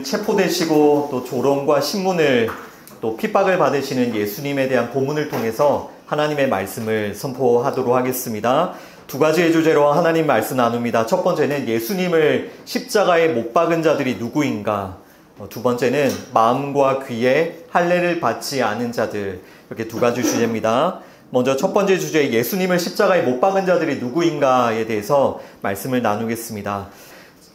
체포되시고 또 조롱과 신문을 또 핍박을 받으시는 예수님에 대한 본문을 통해서 하나님의 말씀을 선포하도록 하겠습니다. 두 가지의 주제로 하나님 말씀 나눕니다. 첫 번째는 예수님을 십자가에 못 박은 자들이 누구인가? 두 번째는 마음과 귀에 할례를 받지 않은 자들. 이렇게 두 가지 주제입니다. 먼저 첫 번째 주제, 예수님을 십자가에 못 박은 자들이 누구인가에 대해서 말씀을 나누겠습니다.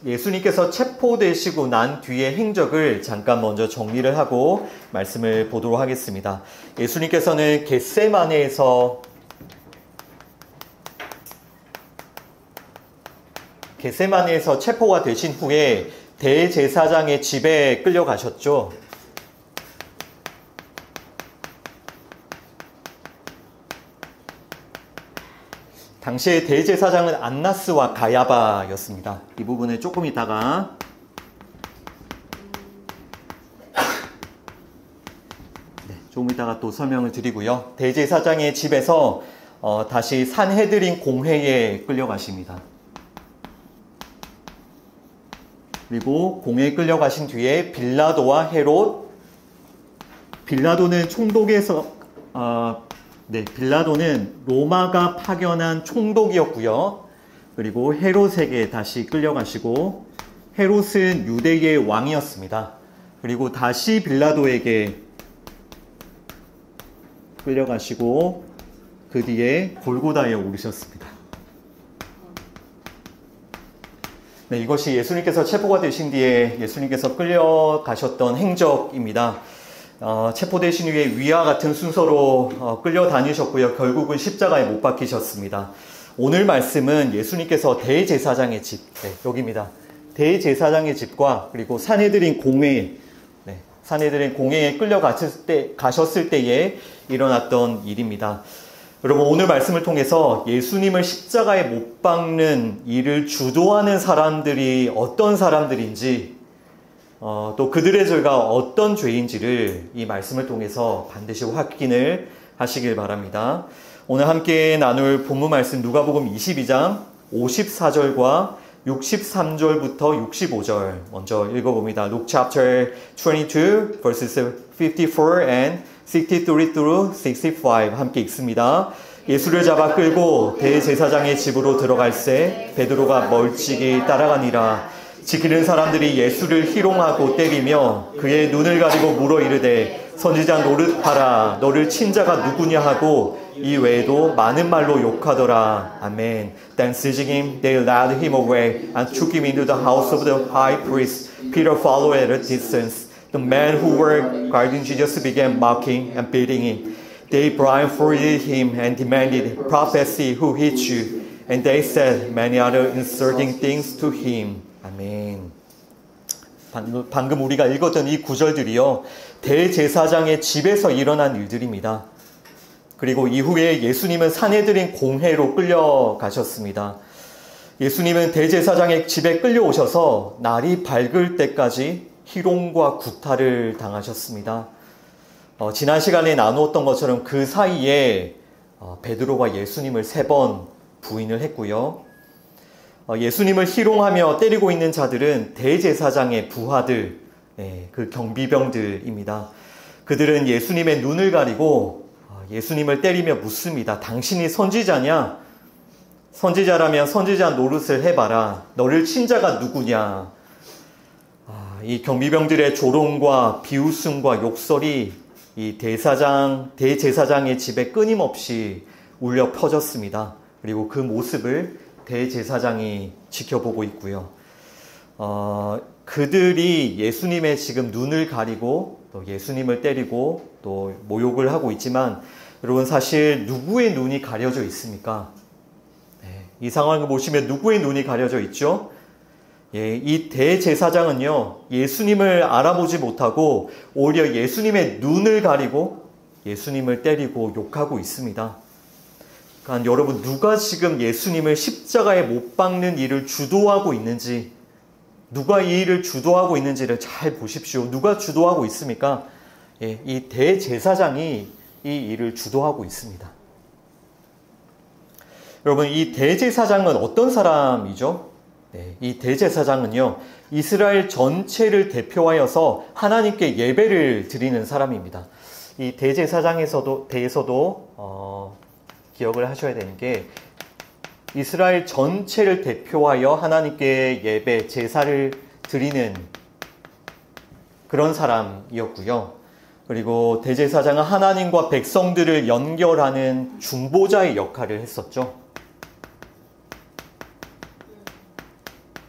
예수님께서 체포되시고 난 뒤의 행적을 잠깐 먼저 정리를 하고 말씀을 보도록 하겠습니다. 예수님께서는 겟세마네에서 체포가 되신 후에 대제사장의 집에 끌려가셨죠. 당시에 대제사장은 안나스와 가야바였습니다. 이 부분을 조금 이따가 또 설명을 드리고요. 대제사장의 집에서 다시 산헤드린 공회에 끌려가십니다. 그리고 공회에 끌려가신 뒤에 빌라도와 헤롯, 빌라도는 로마가 파견한 총독이었고요. 그리고 헤롯에게 다시 끌려가시고, 헤롯은 유대의 왕이었습니다. 그리고 다시 빌라도에게 끌려가시고 그 뒤에 골고다에 오르셨습니다. 네, 이것이 예수님께서 체포가 되신 뒤에 예수님께서 끌려가셨던 행적입니다. 체포되신 후에 위와 같은 순서로 끌려다니셨고요. 결국은 십자가에 못 박히셨습니다. 오늘 말씀은 예수님께서 대제사장의 집, 여기입니다. 대제사장의 집과 그리고 산헤드린 공회에 가셨을 때에 일어났던 일입니다. 여러분, 오늘 말씀을 통해서 예수님을 십자가에 못 박는 일을 주도하는 사람들이 어떤 사람들인지, 또 그들의 죄가 어떤 죄인지를 이 말씀을 통해서 반드시 확인을 하시길 바랍니다. 오늘 함께 나눌 본문 말씀 누가복음 22장 54절과 63절부터 65절 먼저 읽어봅니다. Luke chapter 22 verses 54 and 63 through 65 함께 읽습니다. 예수를 잡아 끌고 대제사장의 집으로 들어갈새 베드로가 멀찍이 따라가니라. 지키는 사람들이 예수를 희롱하고 때리며 그의 눈을 가리고 물어 이르되 선지자 노릇하라. 너를 친 자가 누구냐 하고 이 외에도 많은 말로 욕하더라. 아멘. Then seizing him, they led him away and took him into the house of the high priest. Peter followed at a distance. The men who were guarding Jesus began mocking and beating him. They blindfolded him and demanded, "Prophecy, who hit you?" And they said many other insulting things to him. 아멘. 방금 우리가 읽었던 이 구절들이요, 대제사장의 집에서 일어난 일들입니다. 그리고 이후에 예수님은 산헤드린 공회로 끌려가셨습니다. 예수님은 대제사장의 집에 끌려오셔서 날이 밝을 때까지 희롱과 구타를 당하셨습니다. 지난 시간에 나누었던 것처럼 그 사이에 베드로가 예수님을 3번 부인을 했고요. 예수님을 희롱하며 때리고 있는 자들은 대제사장의 부하들, 그 경비병들입니다. 그들은 예수님의 눈을 가리고 예수님을 때리며 묻습니다. 당신이 선지자냐? 선지자라면 선지자 노릇을 해봐라. 너를 친 자가 누구냐? 이 경비병들의 조롱과 비웃음과 욕설이 이 대제사장의 집에 끊임없이 울려 퍼졌습니다. 그리고 그 모습을 대제사장이 지켜보고 있고요. 그들이 예수님의 지금 눈을 가리고 또 예수님을 때리고 또 모욕을 하고 있지만, 여러분, 사실 누구의 눈이 가려져 있습니까? 이 상황을 보시면 누구의 눈이 가려져 있죠? 이 대제사장은요, 예수님을 알아보지 못하고 오히려 예수님의 눈을 가리고 예수님을 때리고 욕하고 있습니다. 그러니까 여러분, 누가 지금 예수님을 십자가에 못 박는 일을 주도하고 있는지, 누가 이 일을 주도하고 있는지를 잘 보십시오. 누가 주도하고 있습니까? 이 대제사장이 이 일을 주도하고 있습니다. 여러분, 이 대제사장은 어떤 사람이죠? 네, 이 대제사장은요, 이스라엘 전체를 대표하여서 하나님께 예배를 드리는 사람입니다. 이 대제사장에서도 대해서도 기억을 하셔야 되는 게 이스라엘 전체를 대표하여 하나님께 예배, 제사를 드리는 그런 사람이었고요. 그리고 대제사장은 하나님과 백성들을 연결하는 중보자의 역할을 했었죠.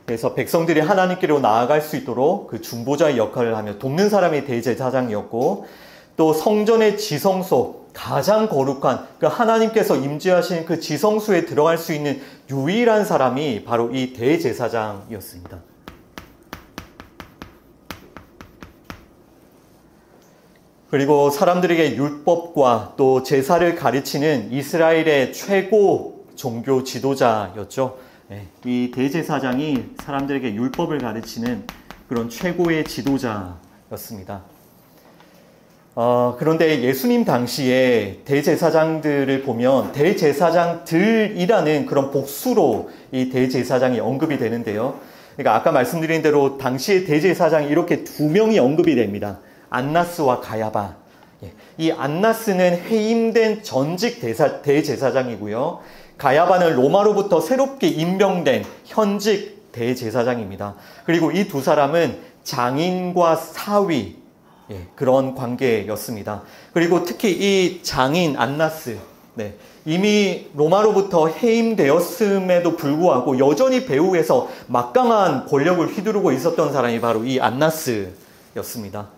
그래서 백성들이 하나님께로 나아갈 수 있도록 그 중보자의 역할을 하며 돕는 사람이 대제사장이었고, 또 성전의 지성소, 가장 거룩한 그 하나님께서 임재하신 그 지성소에 들어갈 수 있는 유일한 사람이 바로 이 대제사장이었습니다. 그리고 사람들에게 율법과 또 제사를 가르치는 이스라엘의 최고 종교 지도자였죠. 이 대제사장이 사람들에게 율법을 가르치는 그런 최고의 지도자였습니다. 그런데 예수님 당시에 대제사장들을 보면 대제사장들이라는 그런 복수로 이 대제사장이 언급이 되는데요. 그러니까 아까 말씀드린 대로 당시의 대제사장이 이렇게 두 명이 언급이 됩니다. 안나스와 가야바. 이 안나스는 해임된 전직 대제사장이고요. 가야바는 로마로부터 새롭게 임명된 현직 대제사장입니다. 그리고 이 두 사람은 장인과 사위, 그런 관계였습니다. 그리고 특히 이 장인 안나스, 이미 로마로부터 해임되었음에도 불구하고 여전히 배후에서 막강한 권력을 휘두르고 있었던 사람이 바로 이 안나스였습니다.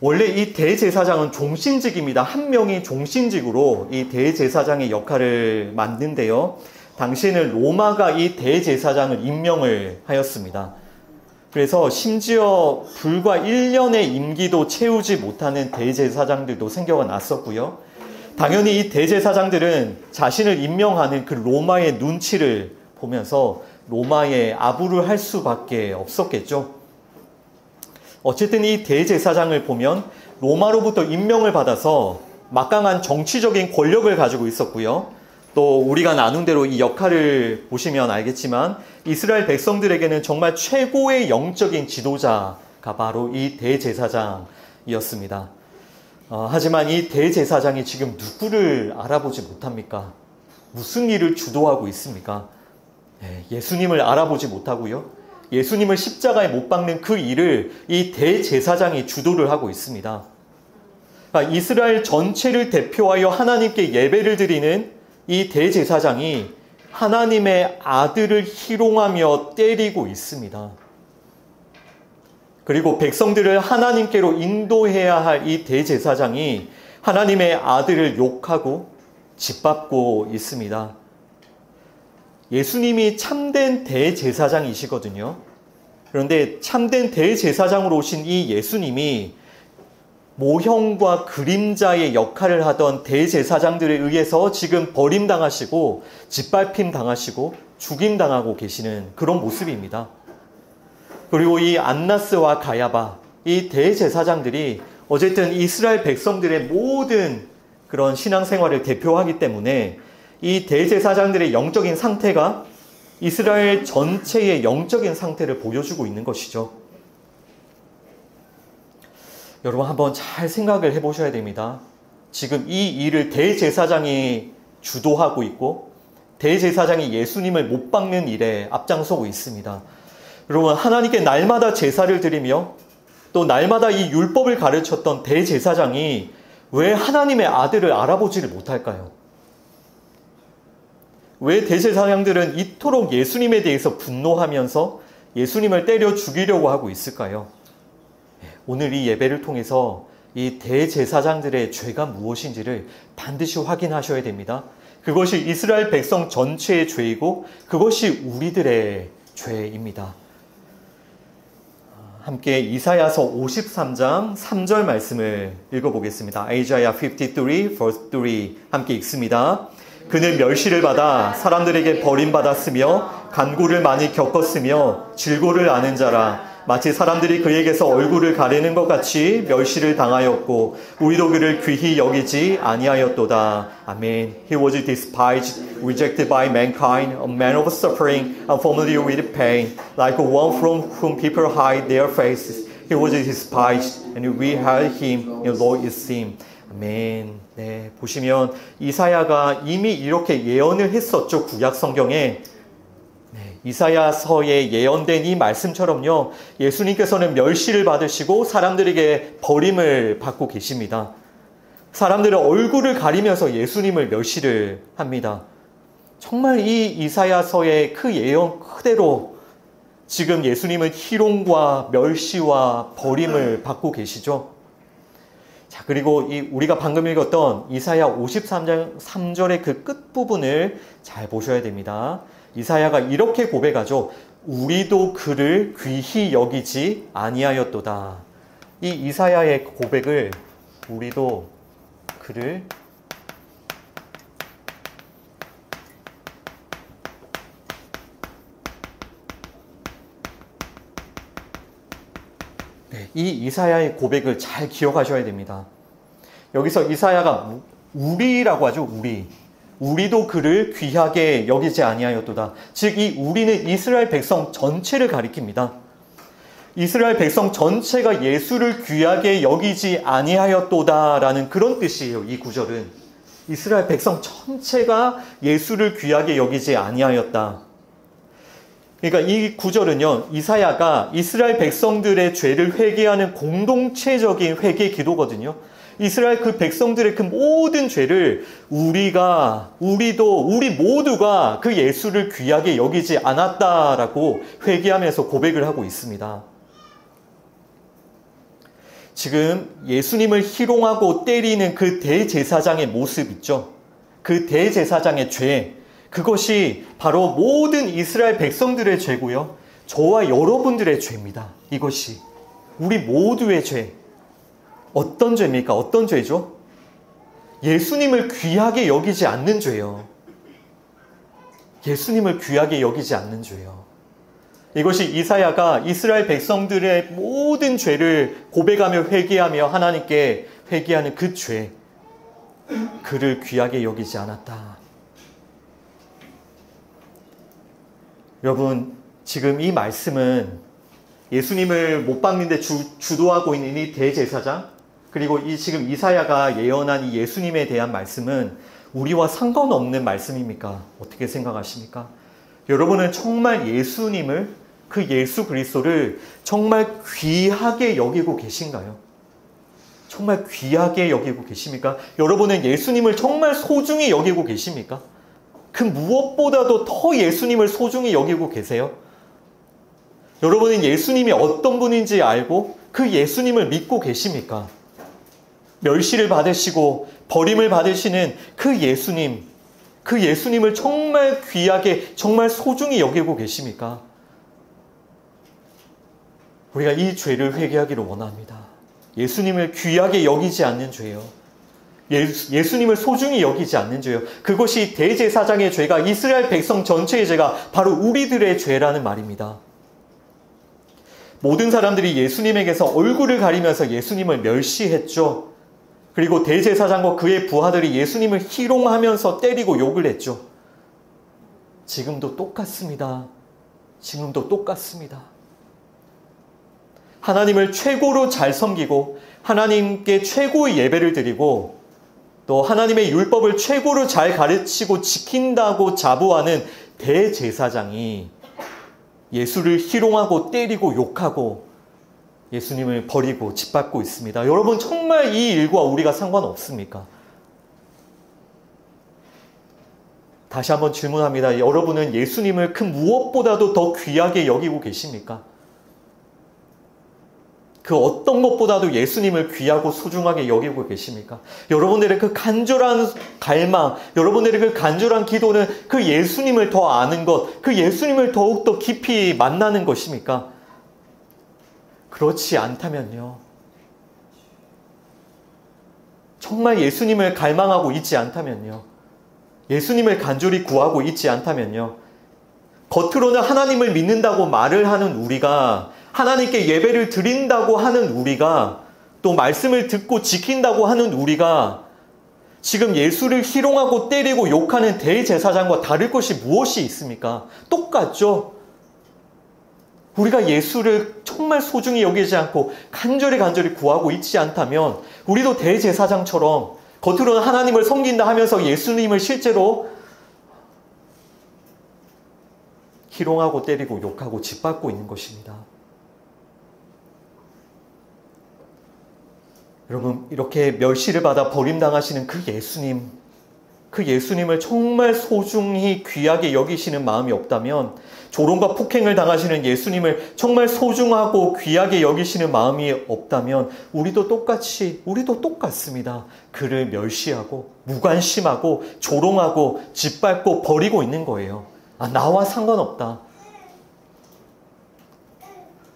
원래 이 대제사장은 종신직입니다. 한 명이 종신직으로 이 대제사장의 역할을 맡는데요. 당시에는 로마가 이 대제사장을 임명을 하였습니다. 그래서 심지어 불과 1년의 임기도 채우지 못하는 대제사장들도 생겨가 났었고요. 당연히 이 대제사장들은 자신을 임명하는 그 로마의 눈치를 보면서 로마에 아부를 할 수밖에 없었겠죠. 어쨌든 이 대제사장을 보면 로마로부터 임명을 받아서 막강한 정치적인 권력을 가지고 있었고요. 또 우리가 나눈 대로 이 역할을 보시면 알겠지만 이스라엘 백성들에게는 정말 최고의 영적인 지도자가 바로 이 대제사장이었습니다. 하지만 이 대제사장이 지금 누구를 알아보지 못합니까? 무슨 일을 주도하고 있습니까? 예수님을 알아보지 못하고요. 예수님을 십자가에 못 박는 그 일을 이 대제사장이 주도를 하고 있습니다. 그러니까 이스라엘 전체를 대표하여 하나님께 예배를 드리는 이 대제사장이 하나님의 아들을 희롱하며 때리고 있습니다. 그리고 백성들을 하나님께로 인도해야 할 이 대제사장이 하나님의 아들을 욕하고 짓밟고 있습니다. 예수님이 참된 대제사장이시거든요. 그런데 참된 대제사장으로 오신 이 예수님이 모형과 그림자의 역할을 하던 대제사장들에 의해서 지금 버림당하시고 짓밟힘 당하시고 죽임당하고 계시는 그런 모습입니다. 그리고 이 안나스와 가야바, 이 대제사장들이 어쨌든 이스라엘 백성들의 모든 그런 신앙생활을 대표하기 때문에 이 대제사장들의 영적인 상태가 이스라엘 전체의 영적인 상태를 보여주고 있는 것이죠. 여러분 한번 잘 생각을 해보셔야 됩니다. 지금 이 일을 대제사장이 주도하고 있고 대제사장이 예수님을 못 박는 일에 앞장서고 있습니다. 여러분 하나님께 날마다 제사를 드리며 또 날마다 이 율법을 가르쳤던 대제사장이 왜 하나님의 아들을 알아보지를 못할까요? 왜 대제사장들은 이토록 예수님에 대해서 분노하면서 예수님을 때려 죽이려고 하고 있을까요? 오늘 이 예배를 통해서 이 대제사장들의 죄가 무엇인지를 반드시 확인하셔야 됩니다. 그것이 이스라엘 백성 전체의 죄이고 그것이 우리들의 죄입니다. 함께 이사야서 53장 3절 말씀을 읽어보겠습니다. Isaiah 53 verse 3 함께 읽습니다. 그는 멸시를 받아 사람들에게 버림받았으며 간고를 많이 겪었으며 질고를 아는 자라 마치 사람들이 그에게서 얼굴을 가리는 것 같이 멸시를 당하였고 우리도 그를 귀히 여기지 아니하였도다. 아멘. He was despised, rejected by mankind, a man of suffering, and familiar with pain, like one from whom people hide their faces. He was despised, and we held him in low esteem. 아멘. 네, 보시면 이사야가 이미 이렇게 예언을 했었죠. 구약 성경에. 네, 이사야서에 예언된 이 말씀처럼요. 예수님께서는 멸시를 받으시고 사람들에게 버림을 받고 계십니다. 사람들은 얼굴을 가리면서 예수님을 멸시를 합니다. 정말 이 이사야서의 그 예언 그대로 지금 예수님은 희롱과 멸시와 버림을 받고 계시죠. 자, 그리고 우리가 방금 읽었던 이사야 53장 3절의 그 끝부분을 잘 보셔야 됩니다. 이사야가 이렇게 고백하죠. 우리도 그를 귀히 여기지 아니하였도다. 이 이사야의 고백을 우리도 그를 이 이사야의 고백을 잘 기억하셔야 됩니다. 여기서 이사야가 우리라고 하죠. 우리도 그를 귀하게 여기지 아니하였도다. 즉 이 우리는 이스라엘 백성 전체를 가리킵니다. 이스라엘 백성 전체가 예수를 귀하게 여기지 아니하였도다라는 그런 뜻이에요. 이 구절은 이스라엘 백성 전체가 예수를 귀하게 여기지 아니하였다. 그러니까 이 구절은요, 이사야가 이스라엘 백성들의 죄를 회개하는 공동체적인 회개 기도거든요. 이스라엘 그 백성들의 그 모든 죄를 우리 모두가 그 예수를 귀하게 여기지 않았다라고 회개하면서 고백을 하고 있습니다. 지금 예수님을 희롱하고 때리는 그 대제사장의 모습 있죠. 그 대제사장의 죄. 그것이 바로 모든 이스라엘 백성들의 죄고요. 저와 여러분들의 죄입니다. 이것이 우리 모두의 죄. 어떤 죄입니까? 어떤 죄죠? 예수님을 귀하게 여기지 않는 죄요. 예수님을 귀하게 여기지 않는 죄요. 이것이 이사야가 이스라엘 백성들의 모든 죄를 고백하며 회개하며 하나님께 회개하는 그 죄. 그를 귀하게 여기지 않았다. 여러분, 지금 이 말씀은 예수님을 못 박는데 주도하고 있는 이 대제사장, 그리고 지금 이사야가 예언한 이 예수님에 대한 말씀은 우리와 상관없는 말씀입니까? 어떻게 생각하십니까? 여러분은 정말 예수님을, 그 예수 그리스도를 정말 귀하게 여기고 계신가요? 정말 귀하게 여기고 계십니까? 여러분은 예수님을 정말 소중히 여기고 계십니까? 그 무엇보다도 더 예수님을 소중히 여기고 계세요? 여러분은 예수님이 어떤 분인지 알고 그 예수님을 믿고 계십니까? 멸시를 받으시고 버림을 받으시는 그 예수님을 정말 귀하게, 정말 소중히 여기고 계십니까? 우리가 이 죄를 회개하기를 원합니다. 예수님을 귀하게 여기지 않는 죄요. 예수님을 소중히 여기지 않는 죄요. 그것이 대제사장의 죄가, 이스라엘 백성 전체의 죄가 바로 우리들의 죄라는 말입니다. 모든 사람들이 예수님에게서 얼굴을 가리면서 예수님을 멸시했죠. 그리고 대제사장과 그의 부하들이 예수님을 희롱하면서 때리고 욕을 했죠. 지금도 똑같습니다. 지금도 똑같습니다. 하나님을 최고로 잘 섬기고 하나님께 최고의 예배를 드리고 또 하나님의 율법을 최고로 잘 가르치고 지킨다고 자부하는 대제사장이 예수를 희롱하고 때리고 욕하고 예수님을 버리고 짓밟고 있습니다. 여러분, 정말 이 일과 우리가 상관없습니까? 다시 한번 질문합니다. 여러분은 예수님을 그 무엇보다도 더 귀하게 여기고 계십니까? 그 어떤 것보다도 예수님을 귀하고 소중하게 여기고 계십니까? 여러분들의 그 간절한 갈망, 여러분들의 그 간절한 기도는 그 예수님을 더 아는 것, 그 예수님을 더욱더 깊이 만나는 것입니까? 그렇지 않다면요. 정말 예수님을 갈망하고 있지 않다면요. 예수님을 간절히 구하고 있지 않다면요. 겉으로는 하나님을 믿는다고 말을 하는 우리가 하나님께 예배를 드린다고 하는 우리가, 또 말씀을 듣고 지킨다고 하는 우리가 지금 예수를 희롱하고 때리고 욕하는 대제사장과 다를 것이 무엇이 있습니까? 똑같죠? 우리가 예수를 정말 소중히 여기지 않고 간절히 구하고 있지 않다면 우리도 대제사장처럼 겉으로는 하나님을 섬긴다 하면서 예수님을 실제로 희롱하고 때리고 욕하고 짓밟고 있는 것입니다. 여러분, 이렇게 멸시를 받아 버림당하시는 그 예수님을 정말 소중히 귀하게 여기시는 마음이 없다면, 조롱과 폭행을 당하시는 예수님을 정말 소중하고 귀하게 여기시는 마음이 없다면 우리도 똑같습니다. 그를 멸시하고 무관심하고 조롱하고 짓밟고 버리고 있는 거예요. 나와 상관없다.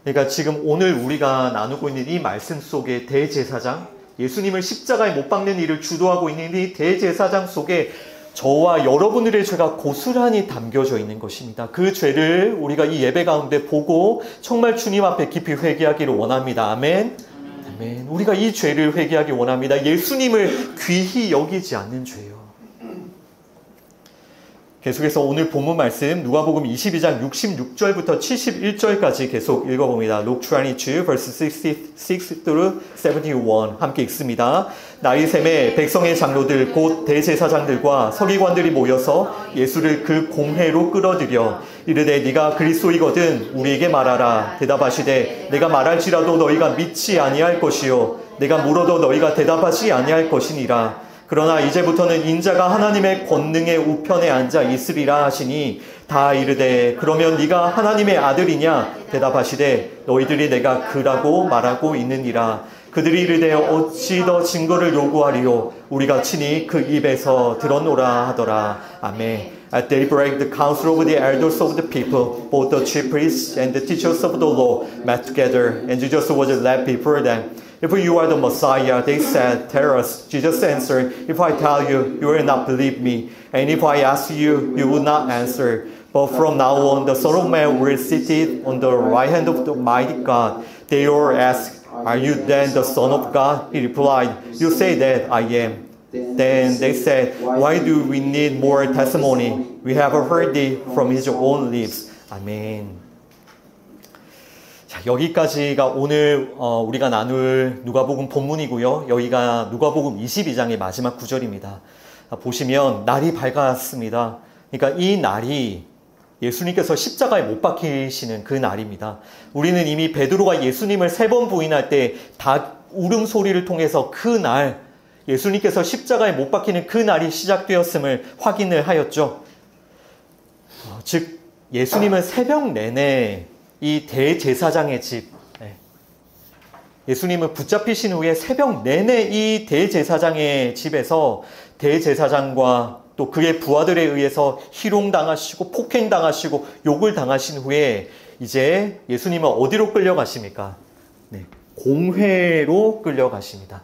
그러니까 지금 오늘 우리가 나누고 있는 이 말씀 속에 대제사장, 예수님을 십자가에 못 박는 일을 주도하고 있는 이 대제사장 속에 저와 여러분들의 죄가 고스란히 담겨져 있는 것입니다. 그 죄를 우리가 이 예배 가운데 보고 정말 주님 앞에 깊이 회개하기를 원합니다. 아멘. 아멘. 우리가 이 죄를 회개하기 원합니다. 예수님을 귀히 여기지 않는 죄요. 계속해서 오늘 본문 말씀 누가복음 22장 66절부터 71절까지 계속 읽어봅니다. Luke 22 verse 66 through 71 함께 읽습니다. 나이샘에 백성의 장로들 곧 대제사장들과 서기관들이 모여서 예수를 그 공회로 끌어들여 이르되 네가 그리스도이거든 우리에게 말하라. 대답하시되 내가 말할지라도 너희가 믿지 아니할 것이요 내가 물어도 너희가 대답하지 아니할 것이니라. 그러나 이제부터는 인자가 하나님의 권능의 우편에 앉아 있으리라 하시니 다 이르되 그러면 네가 하나님의 아들이냐? 대답하시되 너희들이 내가 그라고 말하고 있느니라. 그들이 이르되 어찌 더 증거를 요구하리요? 우리가 친히 그 입에서 들었노라 하더라. 아멘. At daybreak, the council of the elders of the people, both the chief priests and the teachers of the law, met together, and Jesus was led before them. If you are the Messiah, they said, tell us. Jesus answered, if I tell you, you will not believe me. And if I ask you, you will not answer. But from now on, the Son of Man will sit on the right hand of the mighty God. They all asked, are you then the Son of God? He replied, you say that I am. Then they said, why do we need more testimony? We have heard it from his own lips. 아멘. 자, 여기까지가 오늘 우리가 나눌 누가복음 본문이고요. 여기가 누가복음 22장의 마지막 구절입니다. 보시면 날이 밝았습니다. 그러니까 이 날이 예수님께서 십자가에 못 박히시는 그 날입니다. 우리는 이미 베드로가 예수님을 3번 부인할 때 닭 울음소리를 통해서 그 날, 예수님께서 십자가에 못 박히는 그 날이 시작되었음을 확인을 하였죠. 즉 예수님은 새벽 내내 이 대제사장의 집, 예수님은 붙잡히신 후에 새벽 내내 이 대제사장의 집에서 대제사장과 또 그의 부하들에 의해서 희롱당하시고 폭행당하시고 욕을 당하신 후에 이제 예수님은 어디로 끌려가십니까? 공회로 끌려가십니다.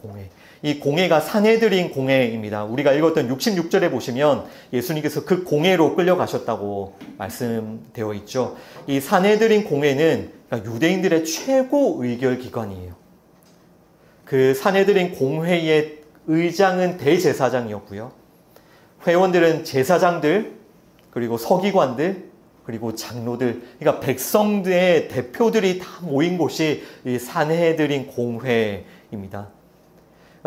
공회. 이 공회가 산헤드린 공회입니다. 우리가 읽었던 66절에 보시면 예수님께서 그 공회로 끌려가셨다고 말씀되어 있죠. 이 산헤드린 공회는 유대인들의 최고 의결 기관이에요. 그 산헤드린 공회의 의장은 대제사장이었고요. 회원들은 제사장들, 그리고 서기관들, 그리고 장로들, 그러니까 백성들의 대표들이 다 모인 곳이 이 산헤드린 공회입니다.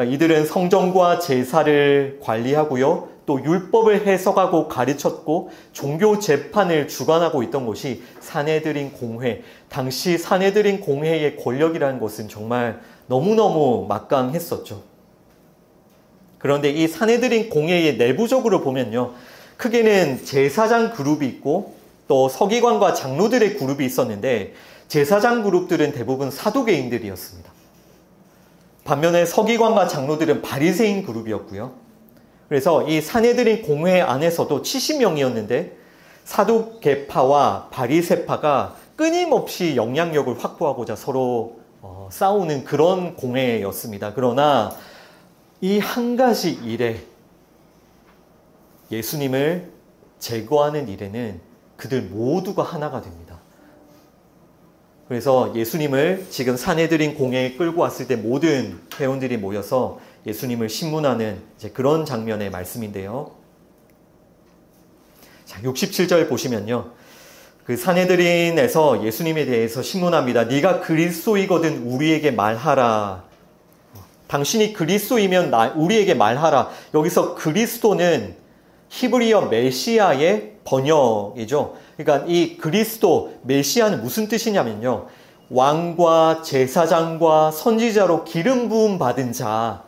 이들은 성전과 제사를 관리하고요. 또 율법을 해석하고 가르쳤고 종교 재판을 주관하고 있던 곳이 산헤드린 공회. 당시 산헤드린 공회의 권력이라는 것은 정말 너무너무 막강했었죠. 그런데 이 산헤드린 공회의 내부적으로 보면요. 크게는 제사장 그룹이 있고 또 서기관과 장로들의 그룹이 있었는데 제사장 그룹들은 대부분 사두개인들이었습니다. 반면에 서기관과 장로들은 바리새인 그룹이었고요. 그래서 이 산헤드린 공회 안에서도 70명이었는데 사두개파와 바리새파가 끊임없이 영향력을 확보하고자 서로 싸우는 그런 공회였습니다. 그러나 이 한 가지 일에, 예수님을 제거하는 일에는 그들 모두가 하나가 됩니다. 그래서 예수님을 지금 사내들인 공회에 끌고 왔을 때 모든 회원들이 모여서 예수님을 신문하는 이제 그런 장면의 말씀인데요. 자, 67절 보시면요. 그 사내들인에서 예수님에 대해서 신문합니다. 네가 그리스도이거든 우리에게 말하라. 당신이 그리스도이면 우리에게 말하라. 여기서 그리스도는 히브리어 메시아의 번역이죠. 그러니까 이 그리스도, 메시아는 무슨 뜻이냐면요. 왕과 제사장과 선지자로 기름 부음 받은 자,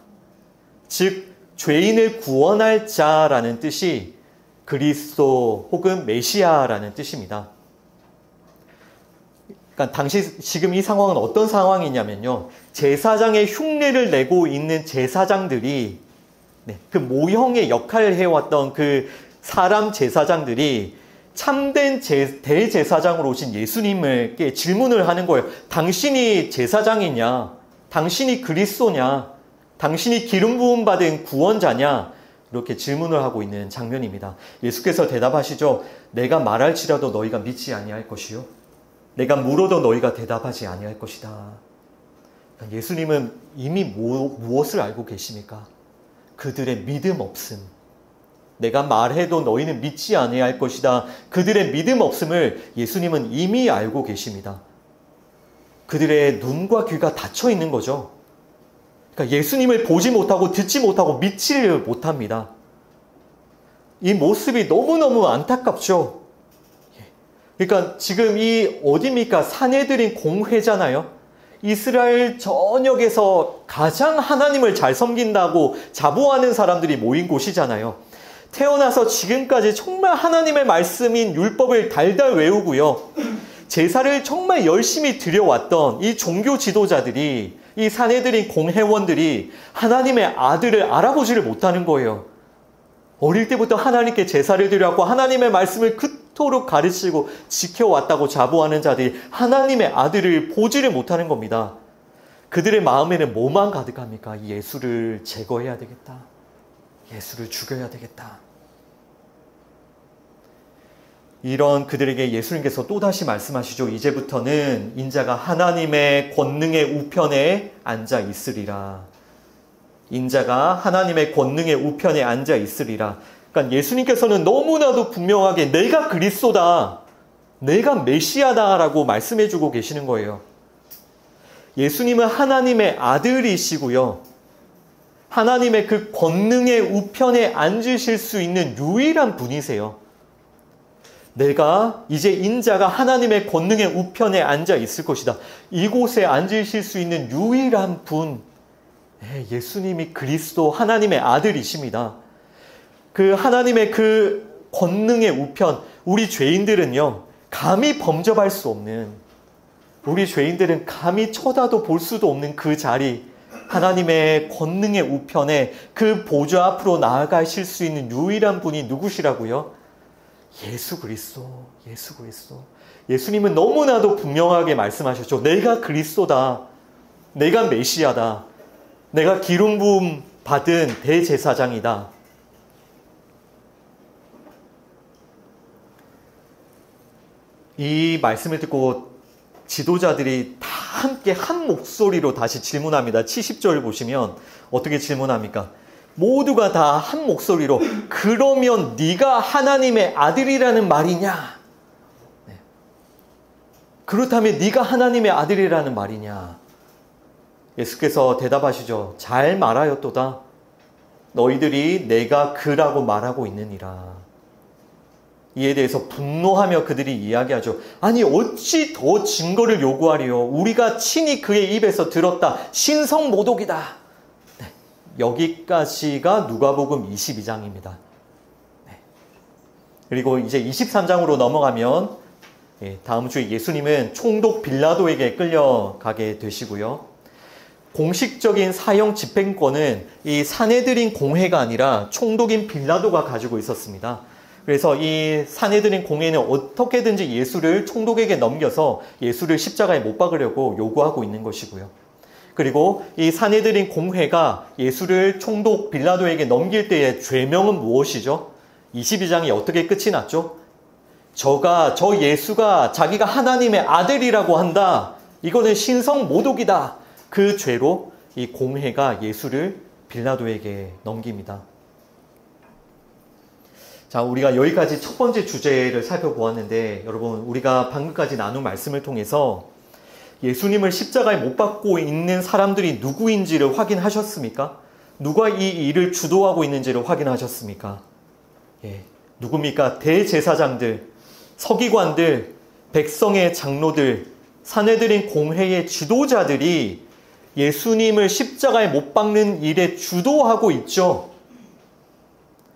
즉 죄인을 구원할 자라는 뜻이 그리스도 혹은 메시아라는 뜻입니다. 그러니까 지금 이 상황은 어떤 상황이냐면요. 제사장의 흉내를 내고 있는 제사장들이 그 모형의 역할을 해왔던 그 사람 제사장들이 참된 대제사장으로 오신 예수님께 질문을 하는 거예요. 당신이 제사장이냐? 당신이 그리스도냐? 당신이 기름 부음 받은 구원자냐? 이렇게 질문을 하고 있는 장면입니다. 예수께서 대답하시죠. 내가 말할지라도 너희가 믿지 아니할 것이요. 내가 물어도 너희가 대답하지 아니할 것이다. 예수님은 이미 무엇을 알고 계십니까? 그들의 믿음 없음. 내가 말해도 너희는 믿지 아니할 것이다. 그들의 믿음 없음을 예수님은 이미 알고 계십니다. 그들의 눈과 귀가 닫혀 있는 거죠. 그러니까 예수님을 보지 못하고 듣지 못하고 믿지를 못합니다. 이 모습이 너무너무 안타깝죠. 그러니까 지금 이 어디입니까? 사내들인 공회잖아요. 이스라엘 전역에서 가장 하나님을 잘 섬긴다고 자부하는 사람들이 모인 곳이잖아요. 태어나서 지금까지 정말 하나님의 말씀인 율법을 달달 외우고요. 제사를 정말 열심히 드려왔던 이 종교 지도자들이, 이 사내들인 공회원들이 하나님의 아들을 알아보지를 못하는 거예요. 어릴 때부터 하나님께 제사를 드려왔고 하나님의 말씀을 그토록 가르치고 지켜왔다고 자부하는 자들이 하나님의 아들을 보지를 못하는 겁니다. 그들의 마음에는 뭐만 가득합니까? 예수를 제거해야 되겠다. 예수를 죽여야 되겠다. 이런 그들에게 예수님께서 또다시 말씀하시죠. 이제부터는 인자가 하나님의 권능의 우편에 앉아 있으리라. 인자가 하나님의 권능의 우편에 앉아 있으리라. 그러니까 예수님께서는 너무나도 분명하게 내가 그리스도다, 내가 메시아다라고 말씀해주고 계시는 거예요. 예수님은 하나님의 아들이시고요. 하나님의 그 권능의 우편에 앉으실 수 있는 유일한 분이세요. 내가 이제 인자가 하나님의 권능의 우편에 앉아 있을 것이다. 이곳에 앉으실 수 있는 유일한 분, 예수님이 그리스도 하나님의 아들이십니다. 그 하나님의 그 권능의 우편, 우리 죄인들은요, 감히 범접할 수 없는, 우리 죄인들은 감히 쳐다도 볼 수도 없는 그 자리, 하나님의 권능의 우편에 그 보좌 앞으로 나아가실 수 있는 유일한 분이 누구시라고요? 예수 그리스도, 예수 그리스도. 예수님은 너무나도 분명하게 말씀하셨죠. 내가 그리스도다. 내가 메시아다. 내가 기름 부음 받은 대제사장이다. 이 말씀을 듣고 지도자들이 다 함께 한 목소리로 다시 질문합니다. 70절 보시면 어떻게 질문합니까? 모두가 다 한 목소리로 그러면 네가 하나님의 아들이라는 말이냐? 네. 그렇다면 네가 하나님의 아들이라는 말이냐? 예수께서 대답하시죠. 잘 말하였도다. 너희들이 내가 그라고 말하고 있느니라. 이에 대해서 분노하며 그들이 이야기하죠. 아니 어찌 더 증거를 요구하리요? 우리가 친히 그의 입에서 들었다. 신성모독이다. 네. 여기까지가 누가복음 22장입니다. 네. 그리고 이제 23장으로 넘어가면 다음 주에 예수님은 총독 빌라도에게 끌려가게 되시고요. 공식적인 사형 집행권은 이 사내들인 공회가 아니라 총독인 빌라도가 가지고 있었습니다. 그래서 이 사내들인 공회는 어떻게든지 예수를 총독에게 넘겨서 예수를 십자가에 못 박으려고 요구하고 있는 것이고요. 그리고 이 사내들인 공회가 예수를 총독 빌라도에게 넘길 때의 죄명은 무엇이죠? 22장이 어떻게 끝이 났죠? 저 예수가 자기가 하나님의 아들이라고 한다. 이거는 신성 모독이다. 그 죄로 이 공회가 예수를 빌라도에게 넘깁니다. 자, 우리가 여기까지 첫 번째 주제를 살펴보았는데, 여러분, 우리가 방금까지 나눈 말씀을 통해서 예수님을 십자가에 못 박고 있는 사람들이 누구인지를 확인하셨습니까? 누가 이 일을 주도하고 있는지를 확인하셨습니까? 누굽니까? 대제사장들, 서기관들, 백성의 장로들, 사내들인 공회의 지도자들이 예수님을 십자가에 못 박는 일에 주도하고 있죠.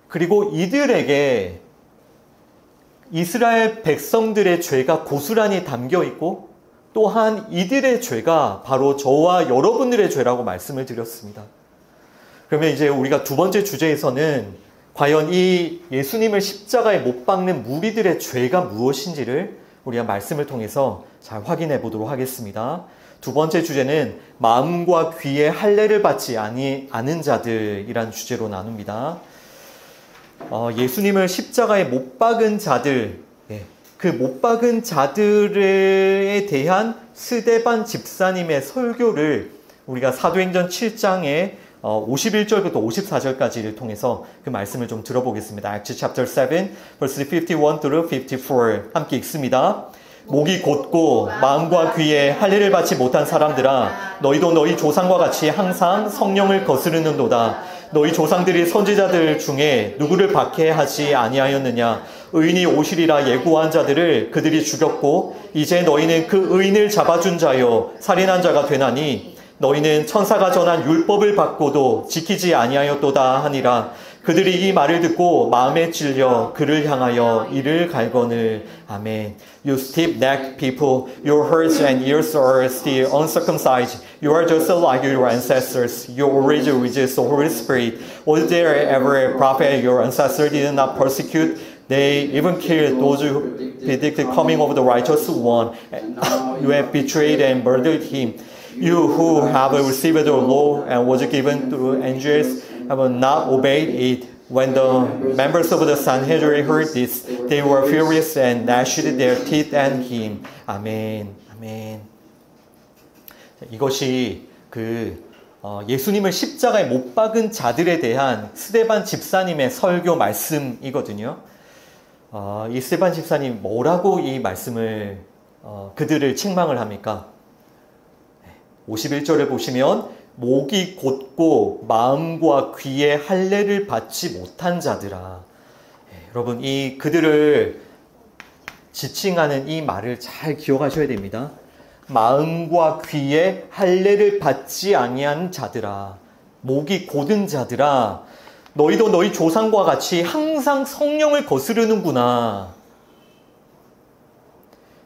그리고 이들에게 이스라엘 백성들의 죄가 고스란히 담겨 있고, 또한 이들의 죄가 바로 저와 여러분들의 죄라고 말씀을 드렸습니다. 그러면 이제 우리가 두 번째 주제에서는 과연 이 예수님을 십자가에 못 박는 무리들의 죄가 무엇인지를 우리가 말씀을 통해서 잘 확인해 보도록 하겠습니다. 두 번째 주제는 마음과 귀에 할례를 받지 않은 자들이라는 주제로 나눕니다. 예수님을 십자가에 못 박은 자들, 그 못 박은 자들에 대한 스데반 집사님의 설교를 우리가 사도행전 7장에 51절부터 54절까지를 통해서 그 말씀을 좀 들어보겠습니다. Acts chapter 7, verse 51 through 54 함께 읽습니다. 목이 곧고 마음과 귀에 할례를 받지 못한 사람들아, 너희도 너희 조상과 같이 항상 성령을 거스르는도다. 너희 조상들이 선지자들 중에 누구를 박해하지 아니하였느냐? 의인이 오시리라 예고한 자들을 그들이 죽였고, 이제 너희는 그 의인을 잡아준 자요 살인한 자가 되나니, 너희는 천사가 전한 율법을 받고도 지키지 아니하였도다 하니라. 그들이 이 말을 듣고 마음에 찔려 그를 향하여 이를 갈거늘. 아멘. You stiff-necked people, your hearts and ears are still uncircumcised. You are just like your ancestors. You already resist the Holy Spirit. Was there ever a prophet your ancestors did not persecute? They even killed those who predicted the coming of the righteous one. You have betrayed and murdered him. You who have received the law and was given to angels have not obeyed it. When the members of the Sanhedrin heard this, they were furious and gnashed their teeth at him. 아멘. 아멘. 이것이 예수님을 십자가에 못 박은 자들에 대한 스데반 집사님의 설교 말씀이거든요. 이 스데반 집사님 뭐라고 이 말씀을 그들을 책망을 합니까? 51절을 보시면 목이 곧고 마음과 귀에 할례를 받지 못한 자들아. 여러분, 그들을 지칭하는 이 말을 잘 기억하셔야 됩니다. 마음과 귀에 할례를 받지 아니한 자들아, 목이 곧은 자들아, 너희도 너희 조상과 같이 항상 성령을 거스르는구나.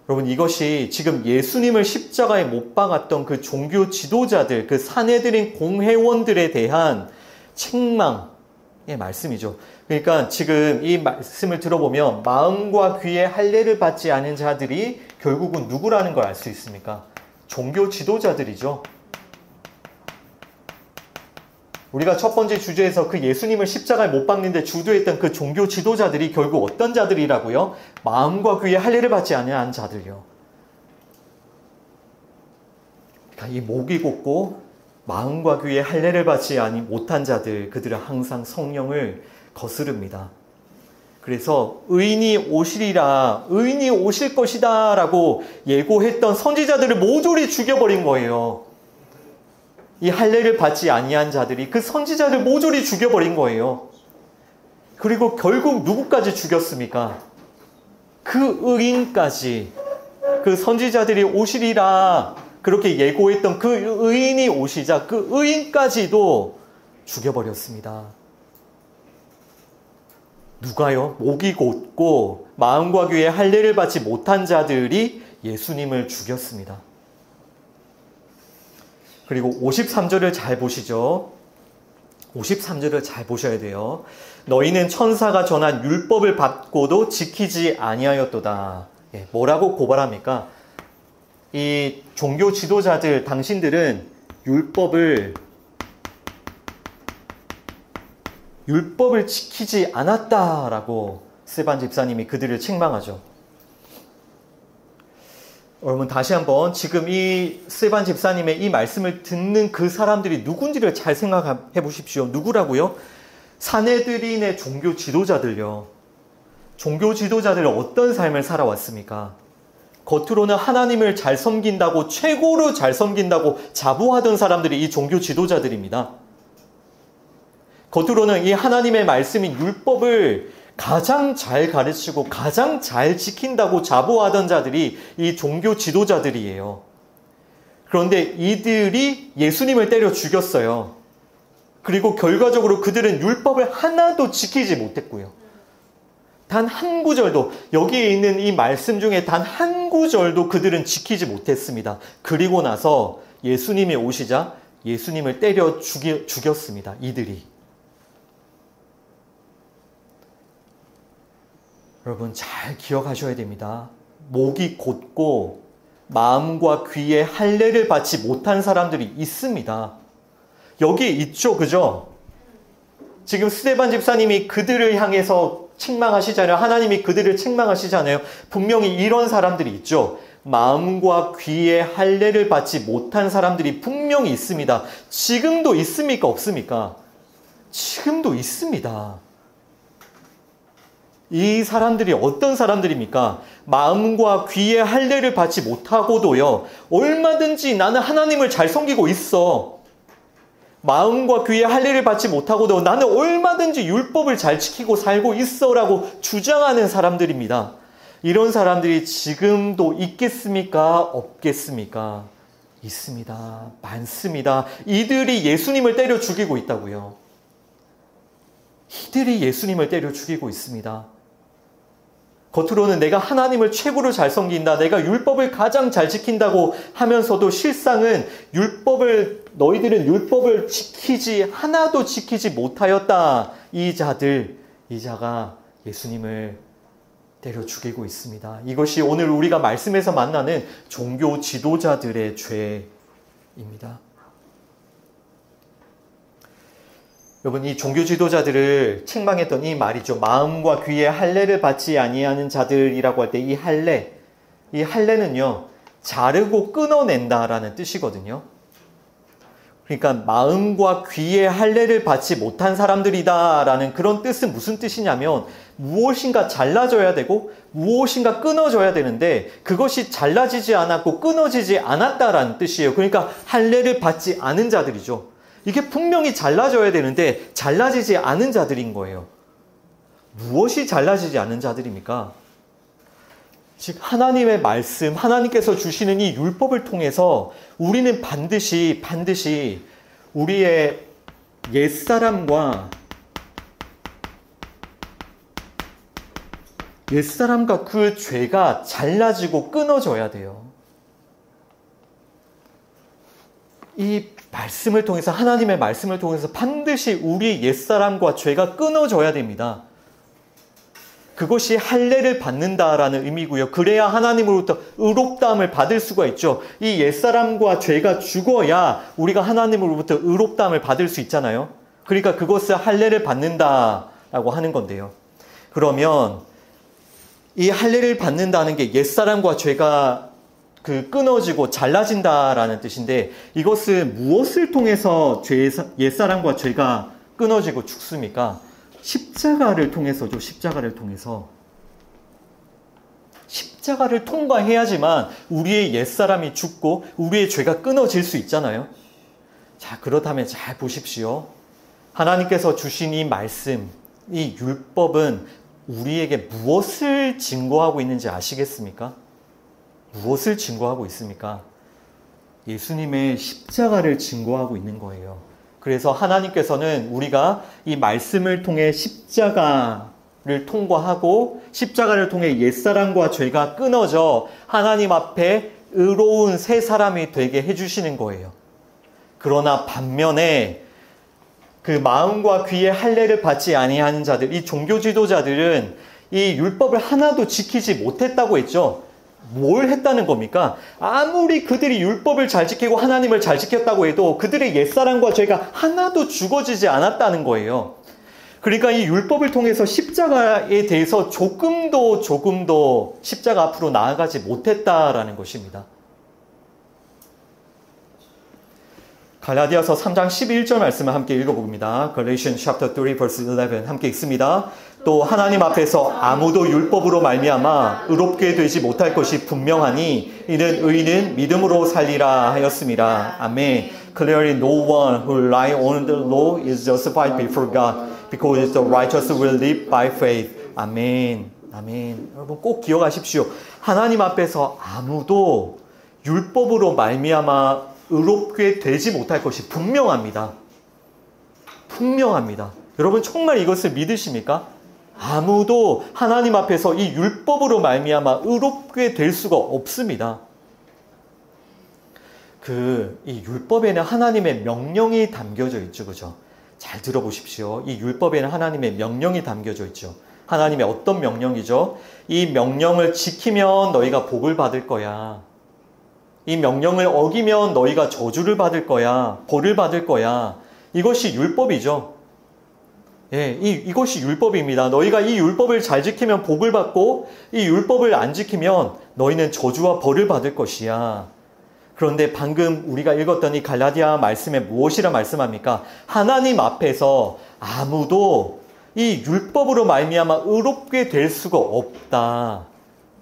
여러분, 이것이 지금 예수님을 십자가에 못 박았던 그 종교 지도자들, 그 사내들인 공회원들에 대한 책망의 말씀이죠. 그러니까 지금 이 말씀을 들어보면 마음과 귀에 할례를 받지 않은 자들이 결국은 누구라는 걸 알 수 있습니까? 종교 지도자들이죠. 우리가 첫 번째 주제에서 그 예수님을 십자가에 못 박는데 주도했던 그 종교 지도자들이 결국 어떤 자들이라고요? 마음과 귀에 할례를 받지 아니한 자들요. 그러니까 이 목이 곧고 마음과 귀에 할례를 받지 못한 자들, 그들은 항상 성령을 거스릅니다. 그래서 의인이 오시리라, 의인이 오실 것이다 라고 예고했던 선지자들을 모조리 죽여버린 거예요. 이 할례를 받지 아니한 자들이 그 선지자를 모조리 죽여버린 거예요. 그리고 결국 누구까지 죽였습니까? 그 의인까지, 그 선지자들이 오시리라 그렇게 예고했던 그 의인이 오시자 그 의인까지도 죽여버렸습니다. 누가요? 목이 곧고 마음과 귀에 할례를 받지 못한 자들이 예수님을 죽였습니다. 그리고 53절을 잘 보시죠. 53절을 잘 보셔야 돼요. 너희는 천사가 전한 율법을 받고도 지키지 아니하였도다. 뭐라고 고발합니까? 이 종교 지도자들, 당신들은 율법을 지키지 않았다라고 스데반 집사님이 그들을 책망하죠. 여러분 다시 한번 지금 이 스데반 집사님의 이 말씀을 듣는 그 사람들이 누군지를 잘 생각해 보십시오. 누구라고요? 사내들인의 종교 지도자들요. 종교 지도자들은 어떤 삶을 살아왔습니까? 겉으로는 하나님을 잘 섬긴다고, 최고로 잘 섬긴다고 자부하던 사람들이 이 종교 지도자들입니다. 겉으로는 이 하나님의 말씀인 율법을 가장 잘 가르치고 가장 잘 지킨다고 자부하던 자들이 이 종교 지도자들이에요. 그런데 이들이 예수님을 때려 죽였어요. 그리고 결과적으로 그들은 율법을 하나도 지키지 못했고요. 단 한 구절도, 여기에 있는 이 말씀 중에 단 한 구절도 그들은 지키지 못했습니다. 그리고 나서 예수님이 오시자 예수님을 때려 죽였습니다. 이들이. 여러분 잘 기억하셔야 됩니다. 목이 곧고 마음과 귀에 할례를 받지 못한 사람들이 있습니다. 여기에 있죠, 그죠? 지금 스데반 집사님이 그들을 향해서 책망하시잖아요. 하나님이 그들을 책망하시잖아요. 분명히 이런 사람들이 있죠. 마음과 귀에 할례를 받지 못한 사람들이 분명히 있습니다. 지금도 있습니까? 없습니까? 지금도 있습니다. 이 사람들이 어떤 사람들입니까? 마음과 귀에 할례를 받지 못하고도요, 얼마든지 나는 하나님을 잘 섬기고 있어. 마음과 귀에 할례를 받지 못하고도 나는 얼마든지 율법을 잘 지키고 살고 있어라고 주장하는 사람들입니다. 이런 사람들이 지금도 있겠습니까? 없겠습니까? 있습니다. 많습니다. 이들이 예수님을 때려 죽이고 있다고요. 이들이 예수님을 때려 죽이고 있습니다. 겉으로는 내가 하나님을 최고로 잘 섬긴다, 내가 율법을 가장 잘 지킨다고 하면서도 실상은 너희들은 율법을 하나도 지키지 못하였다. 이 자가 예수님을 때려 죽이고 있습니다. 이것이 오늘 우리가 말씀에서 만나는 종교 지도자들의 죄입니다. 여러분, 이 종교 지도자들을 책망했던 이 말이죠. 마음과 귀에 할례를 받지 아니하는 자들이라고 할 때 이 할례는요, 자르고 끊어낸다라는 뜻이거든요. 그러니까 마음과 귀에 할례를 받지 못한 사람들이다라는 그런 뜻은 무슨 뜻이냐면 무엇인가 잘라져야 되고 무엇인가 끊어져야 되는데 그것이 잘라지지 않았고 끊어지지 않았다라는 뜻이에요. 그러니까 할례를 받지 않은 자들이죠. 이게 분명히 잘라져야 되는데 잘라지지 않은 자들인 거예요. 무엇이 잘라지지 않은 자들입니까? 즉 하나님의 말씀, 하나님께서 주시는 이 율법을 통해서 우리는 반드시 우리의 옛사람과 그 죄가 잘라지고 끊어져야 돼요. 이 말씀을 통해서, 하나님의 말씀을 통해서 반드시 우리 옛사람과 죄가 끊어져야 됩니다. 그것이 할례를 받는다라는 의미고요. 그래야 하나님으로부터 의롭다함을 받을 수가 있죠. 이 옛사람과 죄가 죽어야 우리가 하나님으로부터 의롭다함을 받을 수 있잖아요. 그러니까 그것을 할례를 받는다라고 하는 건데요. 그러면 이 할례를 받는다는 게 옛사람과 죄가 끊어지고 잘라진다라는 뜻인데, 이것은 무엇을 통해서 옛사람과 죄가 끊어지고 죽습니까? 십자가를 통해서죠. 십자가를 통과해야지만 우리의 옛사람이 죽고 우리의 죄가 끊어질 수 있잖아요. 자, 그렇다면 잘 보십시오. 하나님께서 주신 이 말씀, 이 율법은 우리에게 무엇을 증거하고 있는지 아시겠습니까? 무엇을 증거하고 있습니까? 예수님의 십자가를 증거하고 있는 거예요. 그래서 하나님께서는 우리가 이 말씀을 통해 십자가를 통과하고 십자가를 통해 옛사람과 죄가 끊어져 하나님 앞에 의로운 새 사람이 되게 해주시는 거예요. 그러나 반면에 그 마음과 귀에 할례를 받지 아니하는 자들, 이 종교 지도자들은 이 율법을 하나도 지키지 못했다고 했죠. 뭘 했다는 겁니까? 아무리 그들이 율법을 잘 지키고 하나님을 잘 지켰다고 해도 그들의 옛사람과 죄가 하나도 죽어지지 않았다는 거예요. 그러니까 이 율법을 통해서 십자가에 대해서 조금도 십자가 앞으로 나아가지 못했다라는 것입니다. 갈라디아서 3장 11절 말씀을 함께 읽어봅니다. Galatians chapter 3 verse 11 함께 읽습니다. 또 하나님 앞에서 아무도 율법으로 말미암아 의롭게 되지 못할 것이 분명하니 이는 의인은 믿음으로 살리라 하였습니다. 아멘. Clearly no one who rely on the law is justified before God because the righteous will live by faith. 아멘. 아멘. 여러분 꼭 기억하십시오. 하나님 앞에서 아무도 율법으로 말미암아 의롭게 되지 못할 것이 분명합니다. 분명합니다. 여러분 정말 이것을 믿으십니까? 아무도 하나님 앞에서 이 율법으로 말미암아 의롭게 될 수가 없습니다. 이 율법에는 하나님의 명령이 담겨져 있죠. 그죠? 잘 들어보십시오. 이 율법에는 하나님의 명령이 담겨져 있죠. 하나님의 어떤 명령이죠? 이 명령을 지키면 너희가 복을 받을 거야. 이 명령을 어기면 너희가 저주를 받을 거야. 벌을 받을 거야. 이것이 율법이죠. 예, 이것이 율법입니다. 너희가 이 율법을 잘 지키면 복을 받고 이 율법을 안 지키면 너희는 저주와 벌을 받을 것이야. 그런데 방금 우리가 읽었던 이 갈라디아 말씀에 무엇이라 말씀합니까? 하나님 앞에서 아무도 이 율법으로 말미암아 의롭게 될 수가 없다.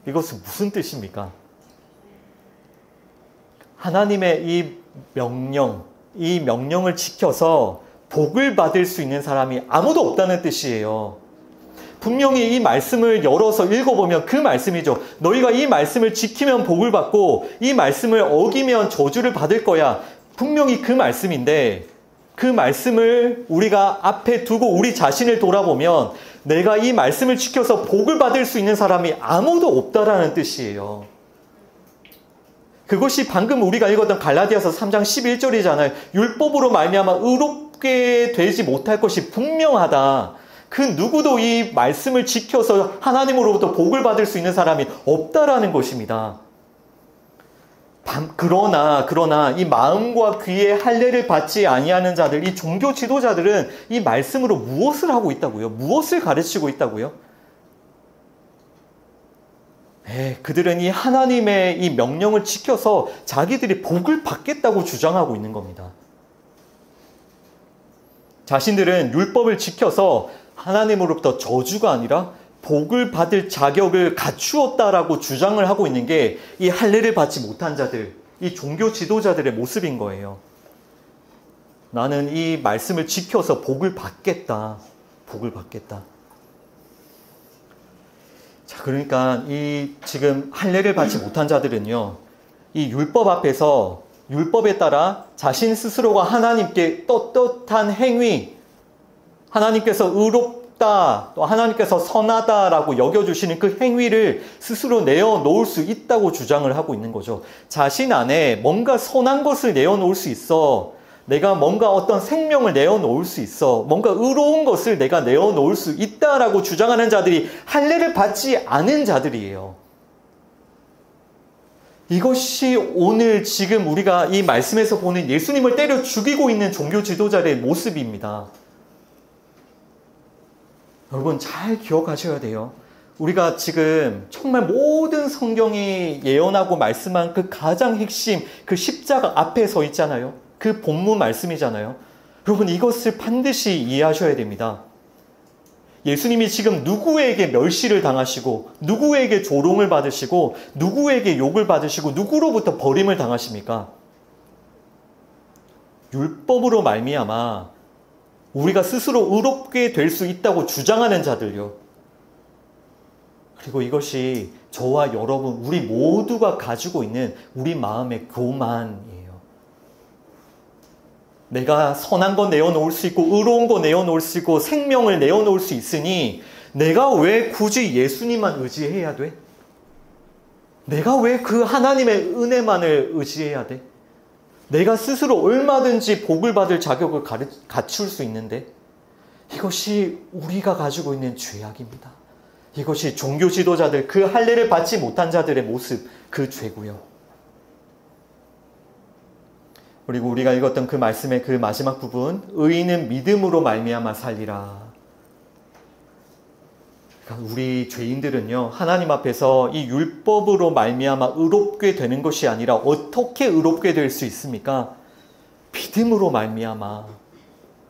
이것은 무슨 뜻입니까? 하나님의 이 명령을 지켜서 복을 받을 수 있는 사람이 아무도 없다는 뜻이에요. 분명히 이 말씀을 열어서 읽어보면 그 말씀이죠. 너희가 이 말씀을 지키면 복을 받고 이 말씀을 어기면 저주를 받을 거야. 분명히 그 말씀인데 그 말씀을 우리가 앞에 두고 우리 자신을 돌아보면 내가 이 말씀을 지켜서 복을 받을 수 있는 사람이 아무도 없다라는 뜻이에요. 그것이 방금 우리가 읽었던 갈라디아서 3장 11절이잖아요. 율법으로 말미암아 의롭게 되지 못할 것이 분명하다. 그 누구도 이 말씀을 지켜서 하나님으로부터 복을 받을 수 있는 사람이 없다라는 것입니다. 그러나 이 마음과 귀에 할례를 받지 아니하는 자들, 이 종교 지도자들은 이 말씀으로 무엇을 하고 있다고요? 무엇을 가르치고 있다고요? 그들은 이 하나님의 이 명령을 지켜서 자기들이 복을 받겠다고 주장하고 있는 겁니다. 자신들은 율법을 지켜서 하나님으로부터 저주가 아니라 복을 받을 자격을 갖추었다라고 주장을 하고 있는 게 이 할례를 받지 못한 자들, 이 종교 지도자들의 모습인 거예요. 나는 이 말씀을 지켜서 복을 받겠다. 복을 받겠다. 자, 그러니까 이 지금 할례를 받지 못한 자들은요, 이 율법 앞에서 율법에 따라 자신 스스로가 하나님께 떳떳한 행위, 하나님께서 의롭다, 또 하나님께서 선하다라고 여겨주시는 그 행위를 스스로 내어놓을 수 있다고 주장을 하고 있는 거죠. 자신 안에 뭔가 선한 것을 내어놓을 수 있어. 내가 뭔가 어떤 생명을 내어놓을 수 있어. 뭔가 의로운 것을 내가 내어놓을 수 있다라고 주장하는 자들이 할례를 받지 않은 자들이에요. 이것이 오늘 지금 우리가 이 말씀에서 보는 예수님을 때려 죽이고 있는 종교 지도자의 모습입니다. 여러분 잘 기억하셔야 돼요. 우리가 지금 정말 모든 성경이 예언하고 말씀한 그 가장 핵심, 그 십자가 앞에 서 있잖아요. 그 본문 말씀이잖아요. 여러분 이것을 반드시 이해하셔야 됩니다. 예수님이 지금 누구에게 멸시를 당하시고 누구에게 조롱을 받으시고 누구에게 욕을 받으시고 누구로부터 버림을 당하십니까? 율법으로 말미암아 우리가 스스로 의롭게 될 수 있다고 주장하는 자들요. 그리고 이것이 저와 여러분 우리 모두가 가지고 있는 우리 마음의 교만이에요. 내가 선한 거 내어놓을 수 있고 의로운 거 내어놓을 수 있고 생명을 내어놓을 수 있으니 내가 왜 굳이 예수님만 의지해야 돼? 내가 왜 그 하나님의 은혜만을 의지해야 돼? 내가 스스로 얼마든지 복을 받을 자격을 갖출 수 있는데 이것이 우리가 가지고 있는 죄악입니다. 이것이 종교 지도자들, 그 할례를 받지 못한 자들의 모습, 그 죄고요. 그리고 우리가 읽었던 그 말씀의 그 마지막 부분, 의인은 믿음으로 말미암아 살리라. 우리 죄인들은요, 하나님 앞에서 이 율법으로 말미암아 의롭게 되는 것이 아니라 어떻게 의롭게 될 수 있습니까? 믿음으로 말미암아,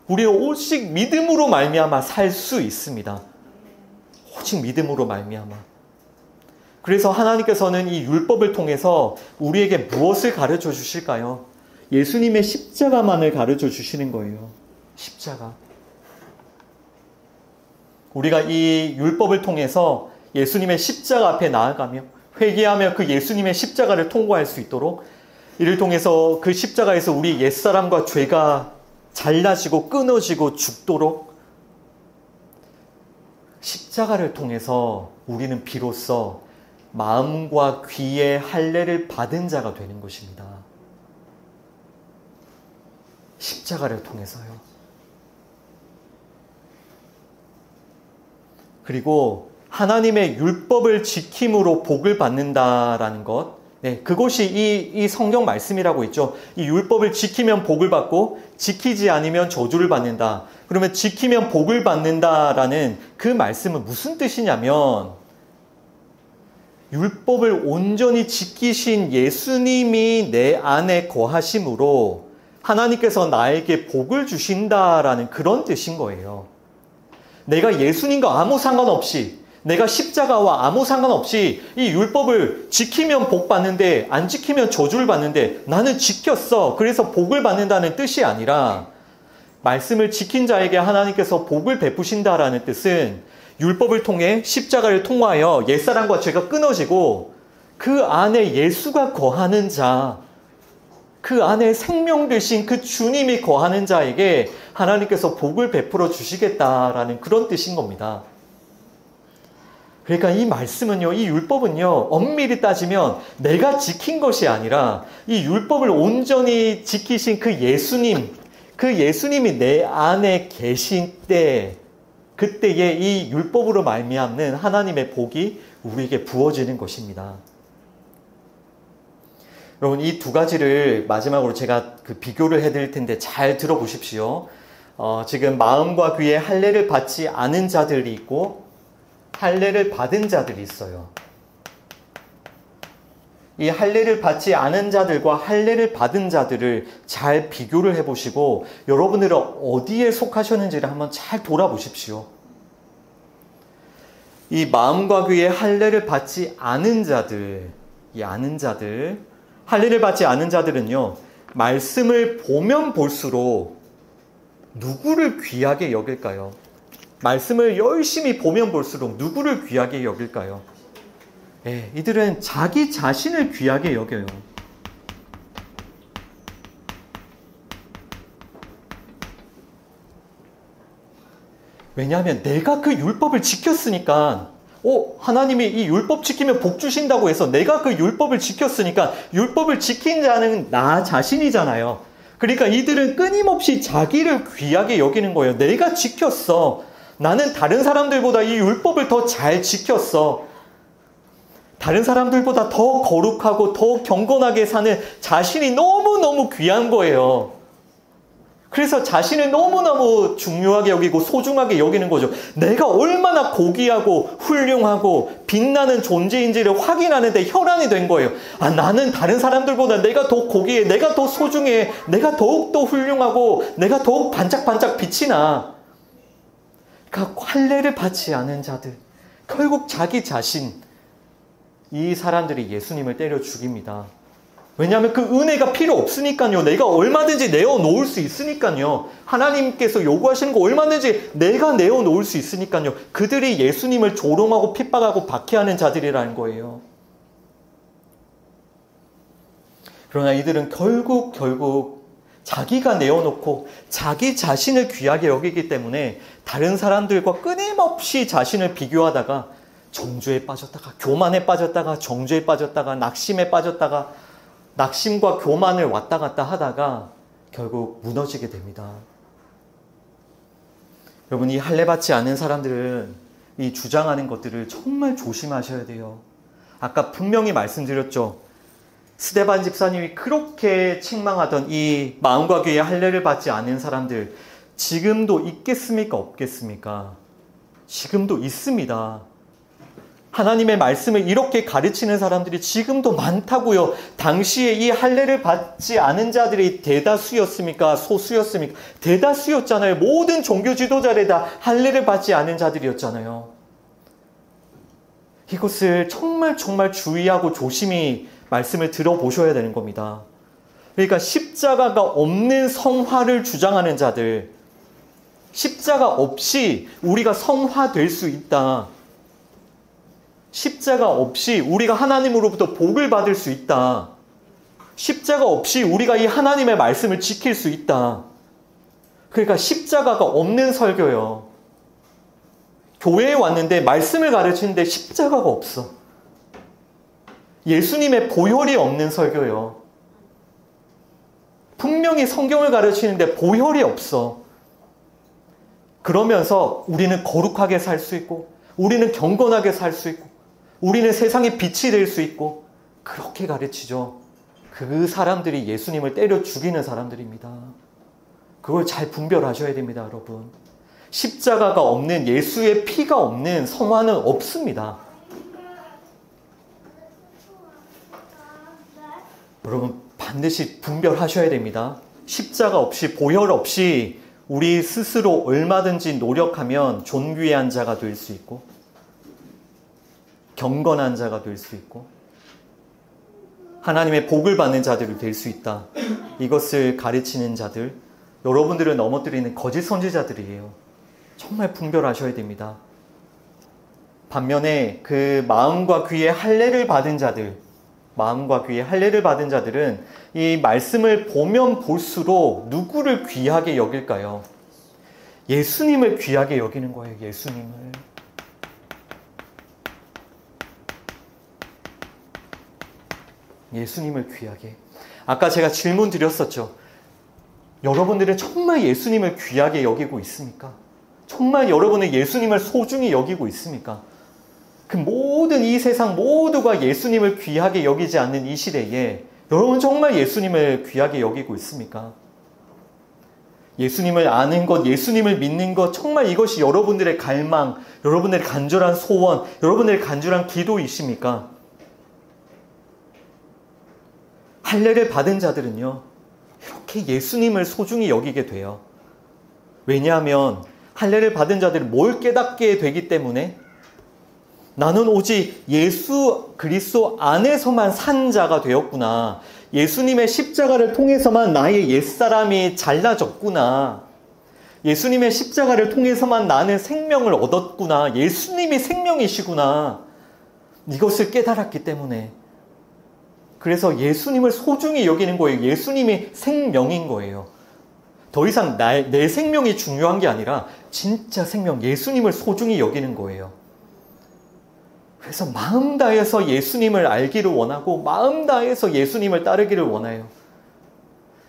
우리 오직 믿음으로 말미암아 살 수 있습니다. 오직 믿음으로 말미암아. 그래서 하나님께서는 이 율법을 통해서 우리에게 무엇을 가르쳐 주실까요? 예수님의 십자가만을 가르쳐 주시는 거예요. 십자가. 우리가 이 율법을 통해서 예수님의 십자가 앞에 나아가며 회개하며 그 예수님의 십자가를 통과할 수 있도록, 이를 통해서 그 십자가에서 우리 옛사람과 죄가 잘라지고 끊어지고 죽도록, 십자가를 통해서 우리는 비로소 마음과 귀의 할례를 받은 자가 되는 것입니다. 십자가를 통해서요. 그리고 하나님의 율법을 지킴으로 복을 받는다라는 것, 그것이 이 성경 말씀이라고 있죠. 이 율법을 지키면 복을 받고 지키지 않으면 저주를 받는다. 그러면 지키면 복을 받는다라는 그 말씀은 무슨 뜻이냐면, 율법을 온전히 지키신 예수님이 내 안에 거하심으로 하나님께서 나에게 복을 주신다라는 그런 뜻인 거예요. 내가 예수님과 아무 상관없이, 내가 십자가와 아무 상관없이 이 율법을 지키면 복 받는데 안 지키면 저주를 받는데 나는 지켰어, 그래서 복을 받는다는 뜻이 아니라, 말씀을 지킨 자에게 하나님께서 복을 베푸신다라는 뜻은 율법을 통해 십자가를 통하여 옛사람과 죄가 끊어지고 그 안에 예수가 거하는 자, 그 안에 생명 되신 그 주님이 거하는 자에게 하나님께서 복을 베풀어 주시겠다라는 그런 뜻인 겁니다. 그러니까 이 말씀은요, 이 율법은요, 엄밀히 따지면 내가 지킨 것이 아니라 이 율법을 온전히 지키신 그 예수님, 그 예수님이 내 안에 계신 때, 그때에 이 율법으로 말미암는 하나님의 복이 우리에게 부어지는 것입니다. 여러분, 이 두 가지를 마지막으로 제가 비교를 해드릴 텐데 잘 들어보십시오. 지금 마음과 귀에 할례를 받지 않은 자들이 있고 할례를 받은 자들이 있어요. 이 할례를 받지 않은 자들과 할례를 받은 자들을 잘 비교를 해보시고 여러분들은 어디에 속하셨는지를 한번 잘 돌아보십시오. 이 마음과 귀에 할례를 받지 않은 자들, 할례를 받지 않은 자들은요, 말씀을 보면 볼수록 누구를 귀하게 여길까요? 말씀을 열심히 보면 볼수록 누구를 귀하게 여길까요? 이들은 자기 자신을 귀하게 여겨요. 왜냐하면 내가 그 율법을 지켰으니까, 하나님이 이 율법 지키면 복 주신다고 해서 내가 그 율법을 지켰으니까 율법을 지킨 자는 나 자신이잖아요. 그러니까 이들은 끊임없이 자기를 귀하게 여기는 거예요. 내가 지켰어. 나는 다른 사람들보다 이 율법을 더 잘 지켰어. 다른 사람들보다 더 거룩하고 더 경건하게 사는 자신이 너무너무 귀한 거예요. 그래서 자신을 너무너무 중요하게 여기고 소중하게 여기는 거죠. 내가 얼마나 고귀하고 훌륭하고 빛나는 존재인지를 확인하는데 혈안이 된 거예요. 나는 다른 사람들보다 내가 더 고귀해, 내가 더 소중해, 내가 더욱더 훌륭하고 내가 더욱 반짝반짝 빛이 나. 그러니까 할례를 받지 않은 자들, 결국 자기 자신, 이 사람들이 예수님을 때려 죽입니다. 왜냐하면 그 은혜가 필요 없으니까요. 내가 얼마든지 내어놓을 수 있으니까요. 하나님께서 요구하시는 거 얼마든지 내가 내어놓을 수 있으니까요. 그들이 예수님을 조롱하고 핍박하고 박해하는 자들이라는 거예요. 그러나 이들은 결국 자기가 내어놓고 자기 자신을 귀하게 여기기 때문에 다른 사람들과 끊임없이 자신을 비교하다가 정죄에 빠졌다가 교만에 빠졌다가 정죄에 빠졌다가 낙심에 빠졌다가 낙심과 교만을 왔다 갔다 하다가 결국 무너지게 됩니다. 여러분, 이 할례 받지 않은 사람들은 이 주장하는 것들을 정말 조심하셔야 돼요. 아까 분명히 말씀드렸죠. 스데반 집사님이 그렇게 책망하던 이 마음과 귀에 할례를 받지 않은 사람들, 지금도 있겠습니까? 없겠습니까? 지금도 있습니다. 하나님의 말씀을 이렇게 가르치는 사람들이 지금도 많다고요. 당시에 이 할례를 받지 않은 자들이 대다수였습니까? 소수였습니까? 대다수였잖아요. 모든 종교 지도자들이 다 할례를 받지 않은 자들이었잖아요. 이것을 정말 주의하고 조심히 말씀을 들어보셔야 되는 겁니다. 그러니까 십자가가 없는 성화를 주장하는 자들, 십자가 없이 우리가 성화될 수 있다. 십자가 없이 우리가 하나님으로부터 복을 받을 수 있다. 십자가 없이 우리가 이 하나님의 말씀을 지킬 수 있다. 그러니까 십자가가 없는 설교요. 교회에 왔는데 말씀을 가르치는데 십자가가 없어. 예수님의 보혈이 없는 설교요. 분명히 성경을 가르치는데 보혈이 없어. 그러면서 우리는 거룩하게 살 수 있고, 우리는 경건하게 살 수 있고, 우리는 세상의 빛이 될 수 있고, 그렇게 가르치죠. 그 사람들이 예수님을 때려 죽이는 사람들입니다. 그걸 잘 분별하셔야 됩니다, 여러분. 십자가가 없는, 예수의 피가 없는 성화는 없습니다. 여러분 반드시 분별하셔야 됩니다. 십자가 없이, 보혈 없이 우리 스스로 얼마든지 노력하면 존귀한 자가 될 수 있고, 경건한 자가 될 수 있고, 하나님의 복을 받는 자들이 될 수 있다. 이것을 가르치는 자들, 여러분들을 넘어뜨리는 거짓 선지자들이에요. 정말 분별하셔야 됩니다. 반면에 그 마음과 귀에 할례를 받은 자들, 마음과 귀에 할례를 받은 자들은 이 말씀을 보면 볼수록 누구를 귀하게 여길까요? 예수님을 귀하게 여기는 거예요. 예수님을. 예수님을 귀하게. 아까 제가 질문 드렸었죠. 여러분들은 정말 예수님을 귀하게 여기고 있습니까? 정말 여러분은 예수님을 소중히 여기고 있습니까? 그 모든 이 세상 모두가 예수님을 귀하게 여기지 않는 이 시대에 여러분 정말 예수님을 귀하게 여기고 있습니까? 예수님을 아는 것, 예수님을 믿는 것, 정말 이것이 여러분들의 갈망, 여러분들의 간절한 소원, 여러분들의 간절한 기도이십니까? 할례를 받은 자들은요, 이렇게 예수님을 소중히 여기게 돼요. 왜냐하면 할례를 받은 자들은 뭘 깨닫게 되기 때문에 나는 오직 예수 그리스도 안에서만 산 자가 되었구나. 예수님의 십자가를 통해서만 나의 옛사람이 잘라졌구나. 예수님의 십자가를 통해서만 나는 생명을 얻었구나. 예수님이 생명이시구나. 이것을 깨달았기 때문에. 그래서 예수님을 소중히 여기는 거예요. 예수님이 생명인 거예요. 더 이상 내 생명이 중요한 게 아니라 진짜 생명, 예수님을 소중히 여기는 거예요. 그래서 마음 다해서 예수님을 알기를 원하고 마음 다해서 예수님을 따르기를 원해요.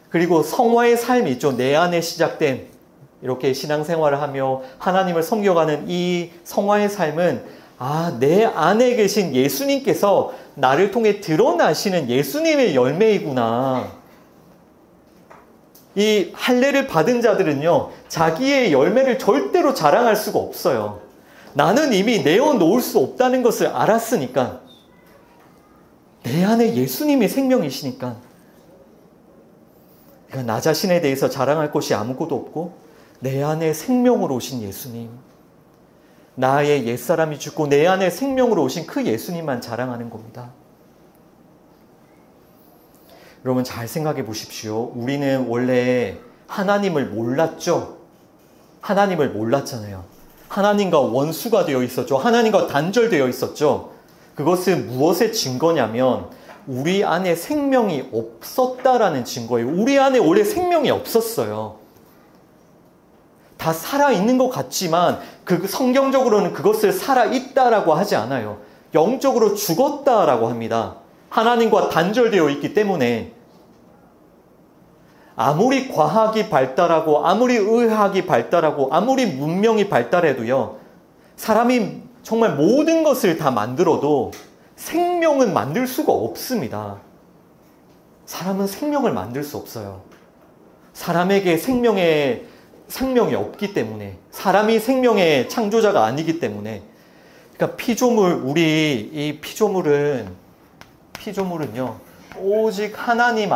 그리고 성화의 삶이 있죠. 내 안에 시작된 이렇게 신앙생활을 하며 하나님을 섬겨가는 이 성화의 삶은 내 안에 계신 예수님께서 나를 통해 드러나시는 예수님의 열매이구나. 이 할례를 받은 자들은요, 자기의 열매를 절대로 자랑할 수가 없어요. 나는 이미 내어놓을 수 없다는 것을 알았으니까. 내 안에 예수님이 생명이시니까. 그러니까 나 자신에 대해서 자랑할 것이 아무것도 없고 내 안에 생명으로 오신 예수님, 나의 옛사람이 죽고 내 안에 생명으로 오신 그 예수님만 자랑하는 겁니다. 여러분 잘 생각해 보십시오. 우리는 원래 하나님을 몰랐죠? 하나님을 몰랐잖아요. 하나님과 원수가 되어 있었죠. 하나님과 단절되어 있었죠. 그것은 무엇의 증거냐면 우리 안에 생명이 없었다라는 증거예요. 우리 안에 원래 생명이 없었어요. 다 살아있는 것 같지만 성경적으로는 그것을 살아있다라고 하지 않아요. 영적으로 죽었다라고 합니다. 하나님과 단절되어 있기 때문에 아무리 과학이 발달하고 아무리 의학이 발달하고 아무리 문명이 발달해도요, 사람이 정말 모든 것을 다 만들어도 생명은 만들 수가 없습니다. 사람은 생명을 만들 수 없어요. 사람에게 생명이 없기 때문에, 사람이 생명의 창조자가 아니기 때문에. 그러니까 우리 이 피조물은요, 오직 하나님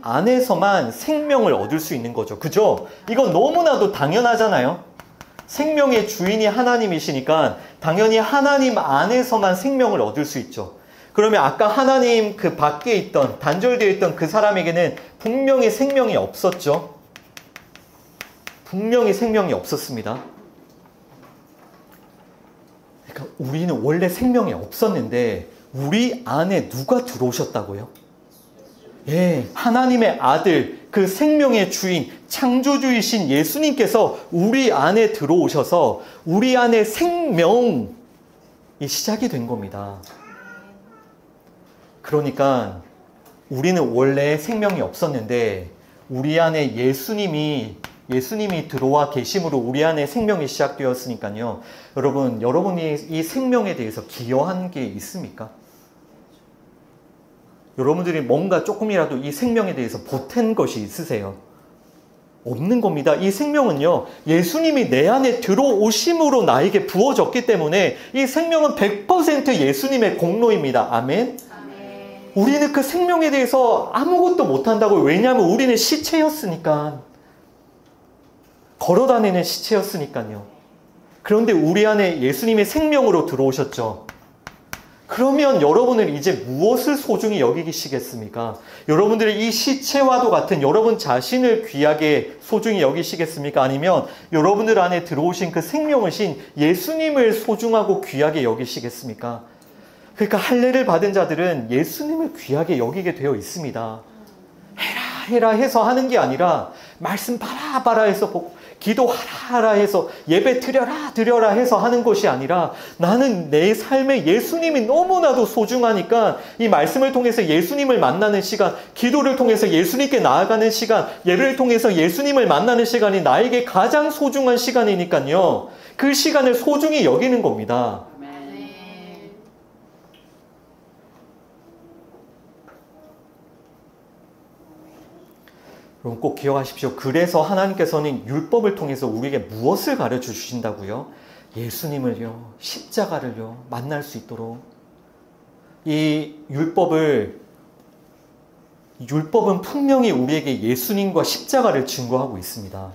안에서만 생명을 얻을 수 있는 거죠. 그죠? 이건 너무나도 당연하잖아요. 생명의 주인이 하나님이시니까 당연히 하나님 안에서만 생명을 얻을 수 있죠. 그러면 아까 하나님 그 밖에 있던, 단절되어 있던 그 사람에게는 분명히 생명이 없었죠. 분명히 생명이 없었습니다. 그러니까 우리는 원래 생명이 없었는데 우리 안에 누가 들어오셨다고요? 예, 하나님의 아들, 그 생명의 주인, 창조주이신 예수님께서 우리 안에 들어오셔서 우리 안에 생명이 시작이 된 겁니다. 그러니까 우리는 원래 생명이 없었는데 우리 안에 예수님이 들어와 계심으로 우리 안에 생명이 시작되었으니까요. 여러분이 이 생명에 대해서 기여한 게 있습니까? 여러분들이 뭔가 조금이라도 이 생명에 대해서 보탠 것이 있으세요? 없는 겁니다. 이 생명은요, 예수님이 내 안에 들어오심으로 나에게 부어졌기 때문에 이 생명은 100% 예수님의 공로입니다. 아멘? 우리는 그 생명에 대해서 아무것도 못한다고요. 왜냐하면 우리는 시체였으니까. 걸어다니는 시체였으니까요. 그런데 우리 안에 예수님의 생명으로 들어오셨죠. 그러면 여러분은 이제 무엇을 소중히 여기시겠습니까? 여러분들이 이 시체와도 같은 여러분 자신을 귀하게 소중히 여기시겠습니까? 아니면 여러분들 안에 들어오신 그 생명이신 예수님을 소중하고 귀하게 여기시겠습니까? 그러니까 할례를 받은 자들은 예수님을 귀하게 여기게 되어 있습니다. 해라 해서 하는 게 아니라 말씀 봐라 해서 기도하라 해서 예배 드려라 해서 하는 것이 아니라 나는 내 삶에 예수님이 너무나도 소중하니까 이 말씀을 통해서 예수님을 만나는 시간, 기도를 통해서 예수님께 나아가는 시간, 예배를 통해서 예수님을 만나는 시간이 나에게 가장 소중한 시간이니까요. 그 시간을 소중히 여기는 겁니다. 여러분 꼭 기억하십시오. 그래서 하나님께서는 율법을 통해서 우리에게 무엇을 가르쳐 주신다고요? 예수님을요, 십자가를요, 만날 수 있도록. 이 율법은 분명히 우리에게 예수님과 십자가를 증거하고 있습니다.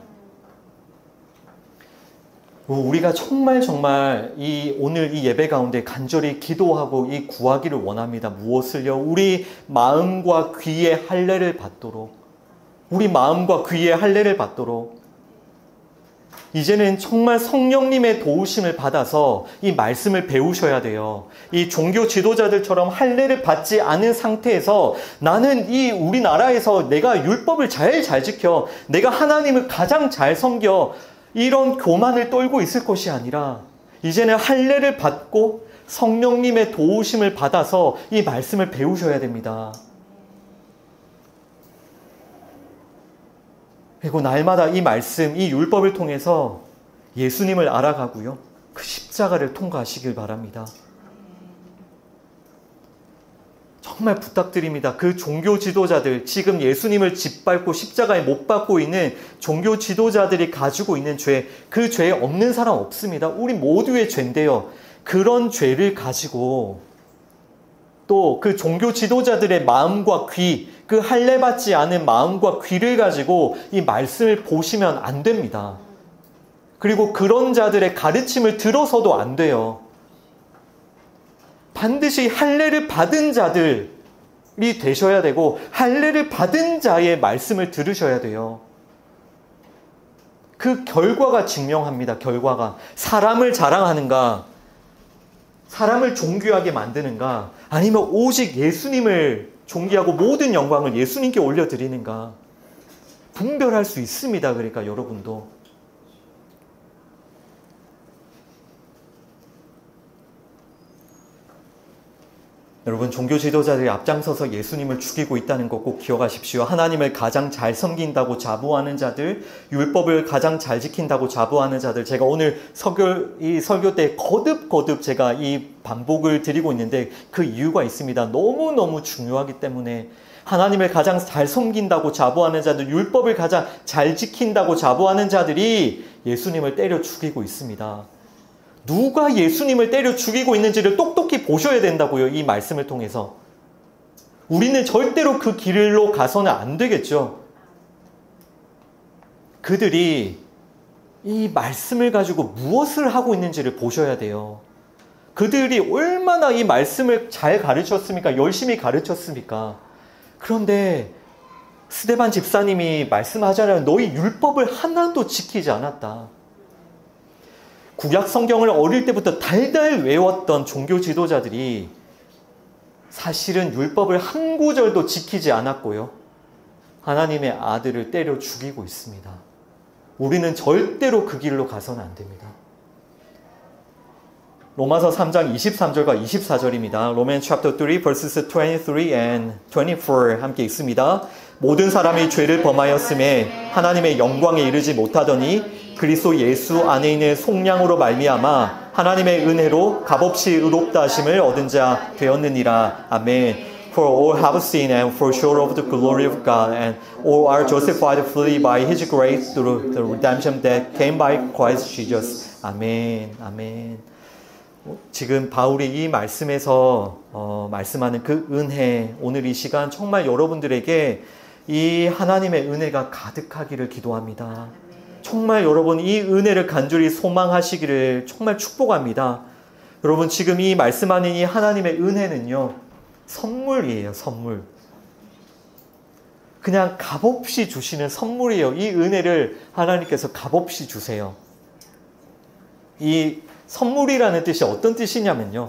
우리가 정말 오늘 이 예배 가운데 간절히 기도하고 이 구하기를 원합니다. 무엇을요? 우리 마음과 귀의 할례를 받도록. 우리 마음과 귀의 할례를 받도록. 이제는 정말 성령님의 도우심을 받아서 이 말씀을 배우셔야 돼요. 이 종교 지도자들처럼 할례를 받지 않은 상태에서 나는 이 우리나라에서 내가 율법을 잘 지켜, 내가 하나님을 가장 잘 섬겨, 이런 교만을 떨고 있을 것이 아니라 이제는 할례를 받고 성령님의 도우심을 받아서 이 말씀을 배우셔야 됩니다. 그리고 날마다 이 말씀, 이 율법을 통해서 예수님을 알아가고요. 그 십자가를 통과하시길 바랍니다. 정말 부탁드립니다. 그 종교 지도자들, 지금 예수님을 짓밟고 십자가에 못 박고 있는 종교 지도자들이 가지고 있는 죄, 그 죄 없는 사람 없습니다. 우리 모두의 죄인데요. 그런 죄를 가지고 또 그 종교 지도자들의 마음과 귀, 그 할례 받지 않은 마음과 귀를 가지고 이 말씀을 보시면 안 됩니다. 그리고 그런 자들의 가르침을 들어서도 안 돼요. 반드시 할례를 받은 자들이 되셔야 되고 할례를 받은 자의 말씀을 들으셔야 돼요. 그 결과가 증명합니다. 결과가. 사람을 자랑하는가, 사람을 존귀하게 만드는가, 아니면 오직 예수님을 존귀하고 모든 영광을 예수님께 올려드리는가, 분별할 수 있습니다. 그러니까 여러분도. 여러분, 종교 지도자들이 앞장서서 예수님을 죽이고 있다는 거 꼭 기억하십시오. 하나님을 가장 잘 섬긴다고 자부하는 자들, 율법을 가장 잘 지킨다고 자부하는 자들, 제가 오늘 설교 때 거듭 제가 이 반복을 드리고 있는데 그 이유가 있습니다. 너무너무 중요하기 때문에 하나님을 가장 잘 섬긴다고 자부하는 자들, 율법을 가장 잘 지킨다고 자부하는 자들이 예수님을 때려 죽이고 있습니다. 누가 예수님을 때려 죽이고 있는지를 똑똑히 보셔야 된다고요. 이 말씀을 통해서. 우리는 절대로 그 길로 가서는 안 되겠죠. 그들이 이 말씀을 가지고 무엇을 하고 있는지를 보셔야 돼요. 그들이 얼마나 이 말씀을 잘 가르쳤습니까? 열심히 가르쳤습니까? 그런데 스데반 집사님이 말씀하잖아요. 너희 율법을 하나도 지키지 않았다. 구약 성경을 어릴 때부터 달달 외웠던 종교 지도자들이 사실은 율법을 한 구절도 지키지 않았고요. 하나님의 아들을 때려 죽이고 있습니다. 우리는 절대로 그 길로 가서는 안 됩니다. 로마서 3장 23절과 24절입니다. Romans chapter 3 verses 23 and 24 함께 읽습니다. 모든 사람이 죄를 범하였음에 하나님의 영광에 이르지 못하더니 그리스도 예수 안에 있는 속량으로 말미암아 하나님의 은혜로 값없이 의롭다 하심을 얻은 자 되었느니라. 아멘. For all have sinned and fall short of the glory of God, and all are justified freely by His grace through the redemption that came by Christ Jesus. 아멘. 아멘. 지금 바울이 이 말씀에서 말씀하는 그 은혜, 오늘 이 시간 정말 여러분들에게 이 하나님의 은혜가 가득하기를 기도합니다. 정말 여러분 이 은혜를 간절히 소망하시기를 정말 축복합니다. 여러분 지금 이 말씀하는 이 하나님의 은혜는요, 선물이에요. 선물. 그냥 값없이 주시는 선물이에요. 이 은혜를 하나님께서 값없이 주세요. 이 선물이라는 뜻이 어떤 뜻이냐면요,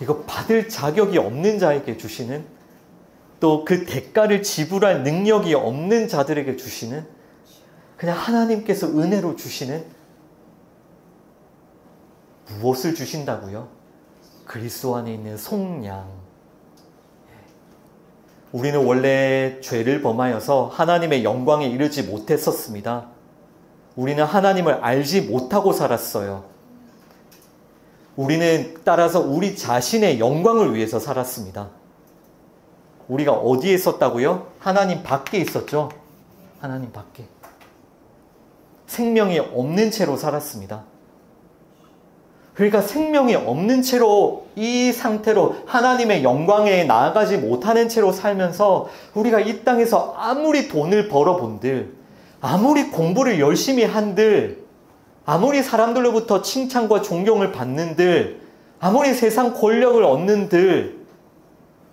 이거 받을 자격이 없는 자에게 주시는, 또 그 대가를 지불할 능력이 없는 자들에게 주시는, 그냥 하나님께서 은혜로 주시는, 무엇을 주신다고요? 그리스도 안에 있는 속량. 우리는 원래 죄를 범하여서 하나님의 영광에 이르지 못했었습니다. 우리는 하나님을 알지 못하고 살았어요. 우리는 따라서 우리 자신의 영광을 위해서 살았습니다. 우리가 어디에 있었다고요? 하나님 밖에 있었죠. 하나님 밖에. 생명이 없는 채로 살았습니다. 그러니까 생명이 없는 채로, 이 상태로 하나님의 영광에 나아가지 못하는 채로 살면서 우리가 이 땅에서 아무리 돈을 벌어본들, 아무리 공부를 열심히 한들, 아무리 사람들로부터 칭찬과 존경을 받는들, 아무리 세상 권력을 얻는들,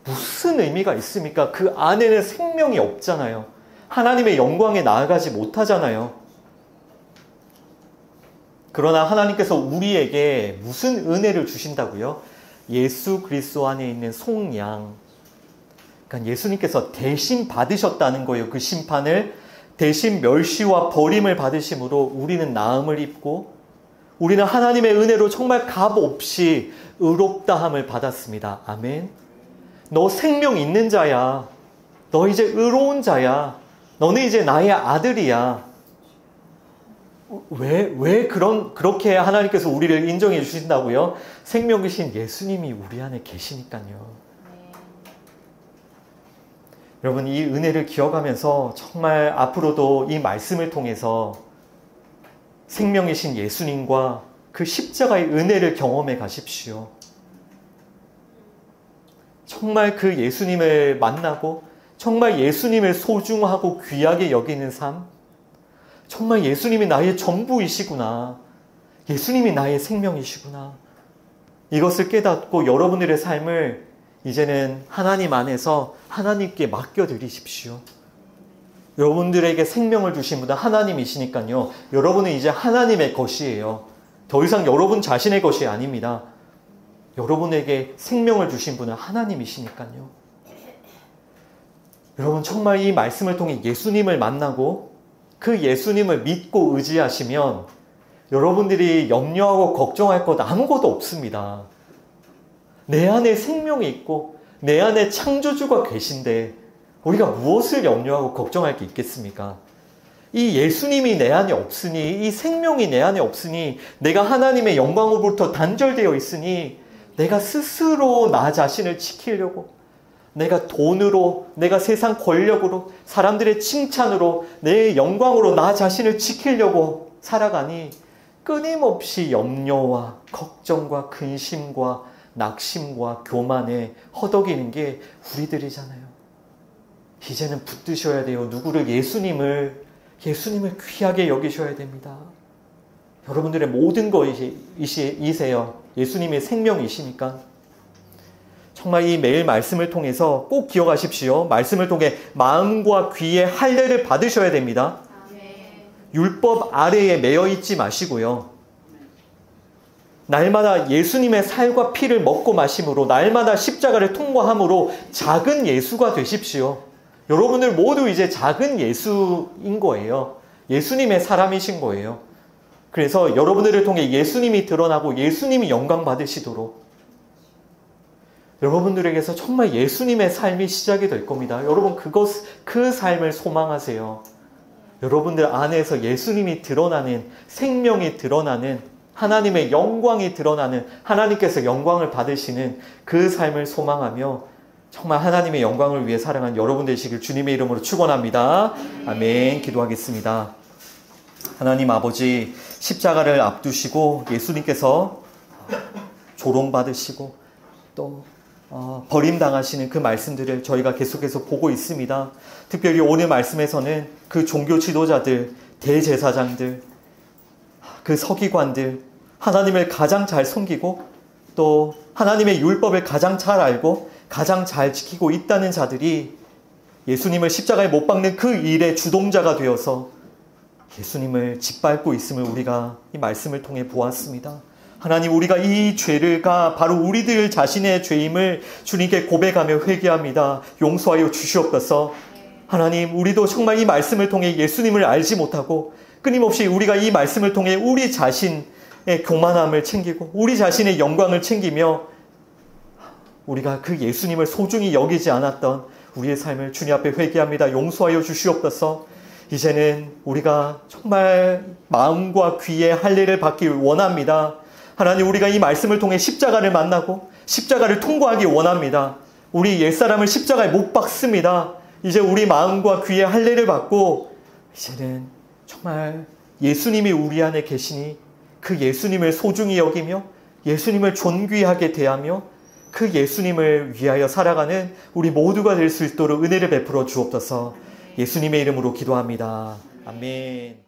무슨 의미가 있습니까? 그 안에는 생명이 없잖아요. 하나님의 영광에 나아가지 못하잖아요. 그러나 하나님께서 우리에게 무슨 은혜를 주신다고요? 예수 그리스도 안에 있는 속량. 그러니까 예수님께서 대신 받으셨다는 거예요. 그 심판을 대신 멸시와 버림을 받으심으로 우리는 나음을 입고, 우리는 하나님의 은혜로 정말 값없이 의롭다함을 받았습니다. 아멘. 너 생명 있는 자야. 너 이제 의로운 자야. 너는 이제 나의 아들이야. 왜 그렇게 하나님께서 우리를 인정해 주신다고요? 생명이신 예수님이 우리 안에 계시니까요. 여러분 이 은혜를 기억하면서 정말 앞으로도 이 말씀을 통해서 생명이신 예수님과 그 십자가의 은혜를 경험해 가십시오. 정말 그 예수님을 만나고 정말 예수님을 소중하고 귀하게 여기는 삶, 정말 예수님이 나의 전부이시구나, 예수님이 나의 생명이시구나, 이것을 깨닫고 여러분들의 삶을 이제는 하나님 안에서 하나님께 맡겨드리십시오. 여러분들에게 생명을 주신 분은 하나님이시니까요. 여러분은 이제 하나님의 것이에요. 더 이상 여러분 자신의 것이 아닙니다. 여러분에게 생명을 주신 분은 하나님이시니까요. 여러분 정말 이 말씀을 통해 예수님을 만나고 그 예수님을 믿고 의지하시면 여러분들이 염려하고 걱정할 것 아무것도 없습니다. 내 안에 생명이 있고 내 안에 창조주가 계신데 우리가 무엇을 염려하고 걱정할 게 있겠습니까? 이 예수님이 내 안에 없으니, 이 생명이 내 안에 없으니, 내가 하나님의 영광으로부터 단절되어 있으니 내가 스스로 나 자신을 지키려고, 내가 돈으로, 내가 세상 권력으로, 사람들의 칭찬으로, 내 영광으로 나 자신을 지키려고 살아가니 끊임없이 염려와 걱정과 근심과 낙심과 교만에 허덕이는 게 우리들이잖아요. 이제는 붙드셔야 돼요. 누구를? 예수님을 귀하게 여기셔야 됩니다. 여러분들의 모든 것이세요. 예수님의 생명이시니까. 정말 이 매일 말씀을 통해서 꼭 기억하십시오. 말씀을 통해 마음과 귀의 할례를 받으셔야 됩니다. 율법 아래에 매여 있지 마시고요. 날마다 예수님의 살과 피를 먹고 마심으로, 날마다 십자가를 통과함으로 작은 예수가 되십시오. 여러분들 모두 이제 작은 예수인 거예요. 예수님의 사람이신 거예요. 그래서 여러분들을 통해 예수님이 드러나고 예수님이 영광 받으시도록 여러분들에게서 정말 예수님의 삶이 시작이 될 겁니다. 여러분 그 삶을 소망하세요. 여러분들 안에서 예수님이 드러나는, 생명이 드러나는, 하나님의 영광이 드러나는, 하나님께서 영광을 받으시는 그 삶을 소망하며 정말 하나님의 영광을 위해 살아가는 여러분 되시길 주님의 이름으로 축원합니다. 아멘. 기도하겠습니다. 하나님 아버지, 십자가를 앞두시고 예수님께서 조롱받으시고 또 버림당하시는 그 말씀들을 저희가 계속해서 보고 있습니다. 특별히 오늘 말씀에서는 그 종교 지도자들, 대제사장들, 그 서기관들, 하나님을 가장 잘 섬기고 또 하나님의 율법을 가장 잘 알고 가장 잘 지키고 있다는 자들이 예수님을 십자가에 못 박는 그 일의 주동자가 되어서 예수님을 짓밟고 있음을 우리가 이 말씀을 통해 보았습니다. 하나님, 우리가 이 죄가 바로 우리들 자신의 죄임을 주님께 고백하며 회개합니다. 용서하여 주시옵소서. 하나님, 우리도 정말 이 말씀을 통해 예수님을 알지 못하고 끊임없이 우리가 이 말씀을 통해 우리 자신의 교만함을 챙기고 우리 자신의 영광을 챙기며 우리가 그 예수님을 소중히 여기지 않았던 우리의 삶을 주님 앞에 회개합니다. 용서하여 주시옵소서. 이제는 우리가 정말 마음과 귀의 할례를 받기 원합니다. 하나님, 우리가 이 말씀을 통해 십자가를 만나고 십자가를 통과하기 원합니다. 우리 옛사람을 십자가에 못 박습니다. 이제 우리 마음과 귀의 할례를 받고 이제는 정말 예수님이 우리 안에 계시니 그 예수님을 소중히 여기며 예수님을 존귀하게 대하며 그 예수님을 위하여 살아가는 우리 모두가 될 수 있도록 은혜를 베풀어 주옵소서. 예수님의 이름으로 기도합니다. 아멘.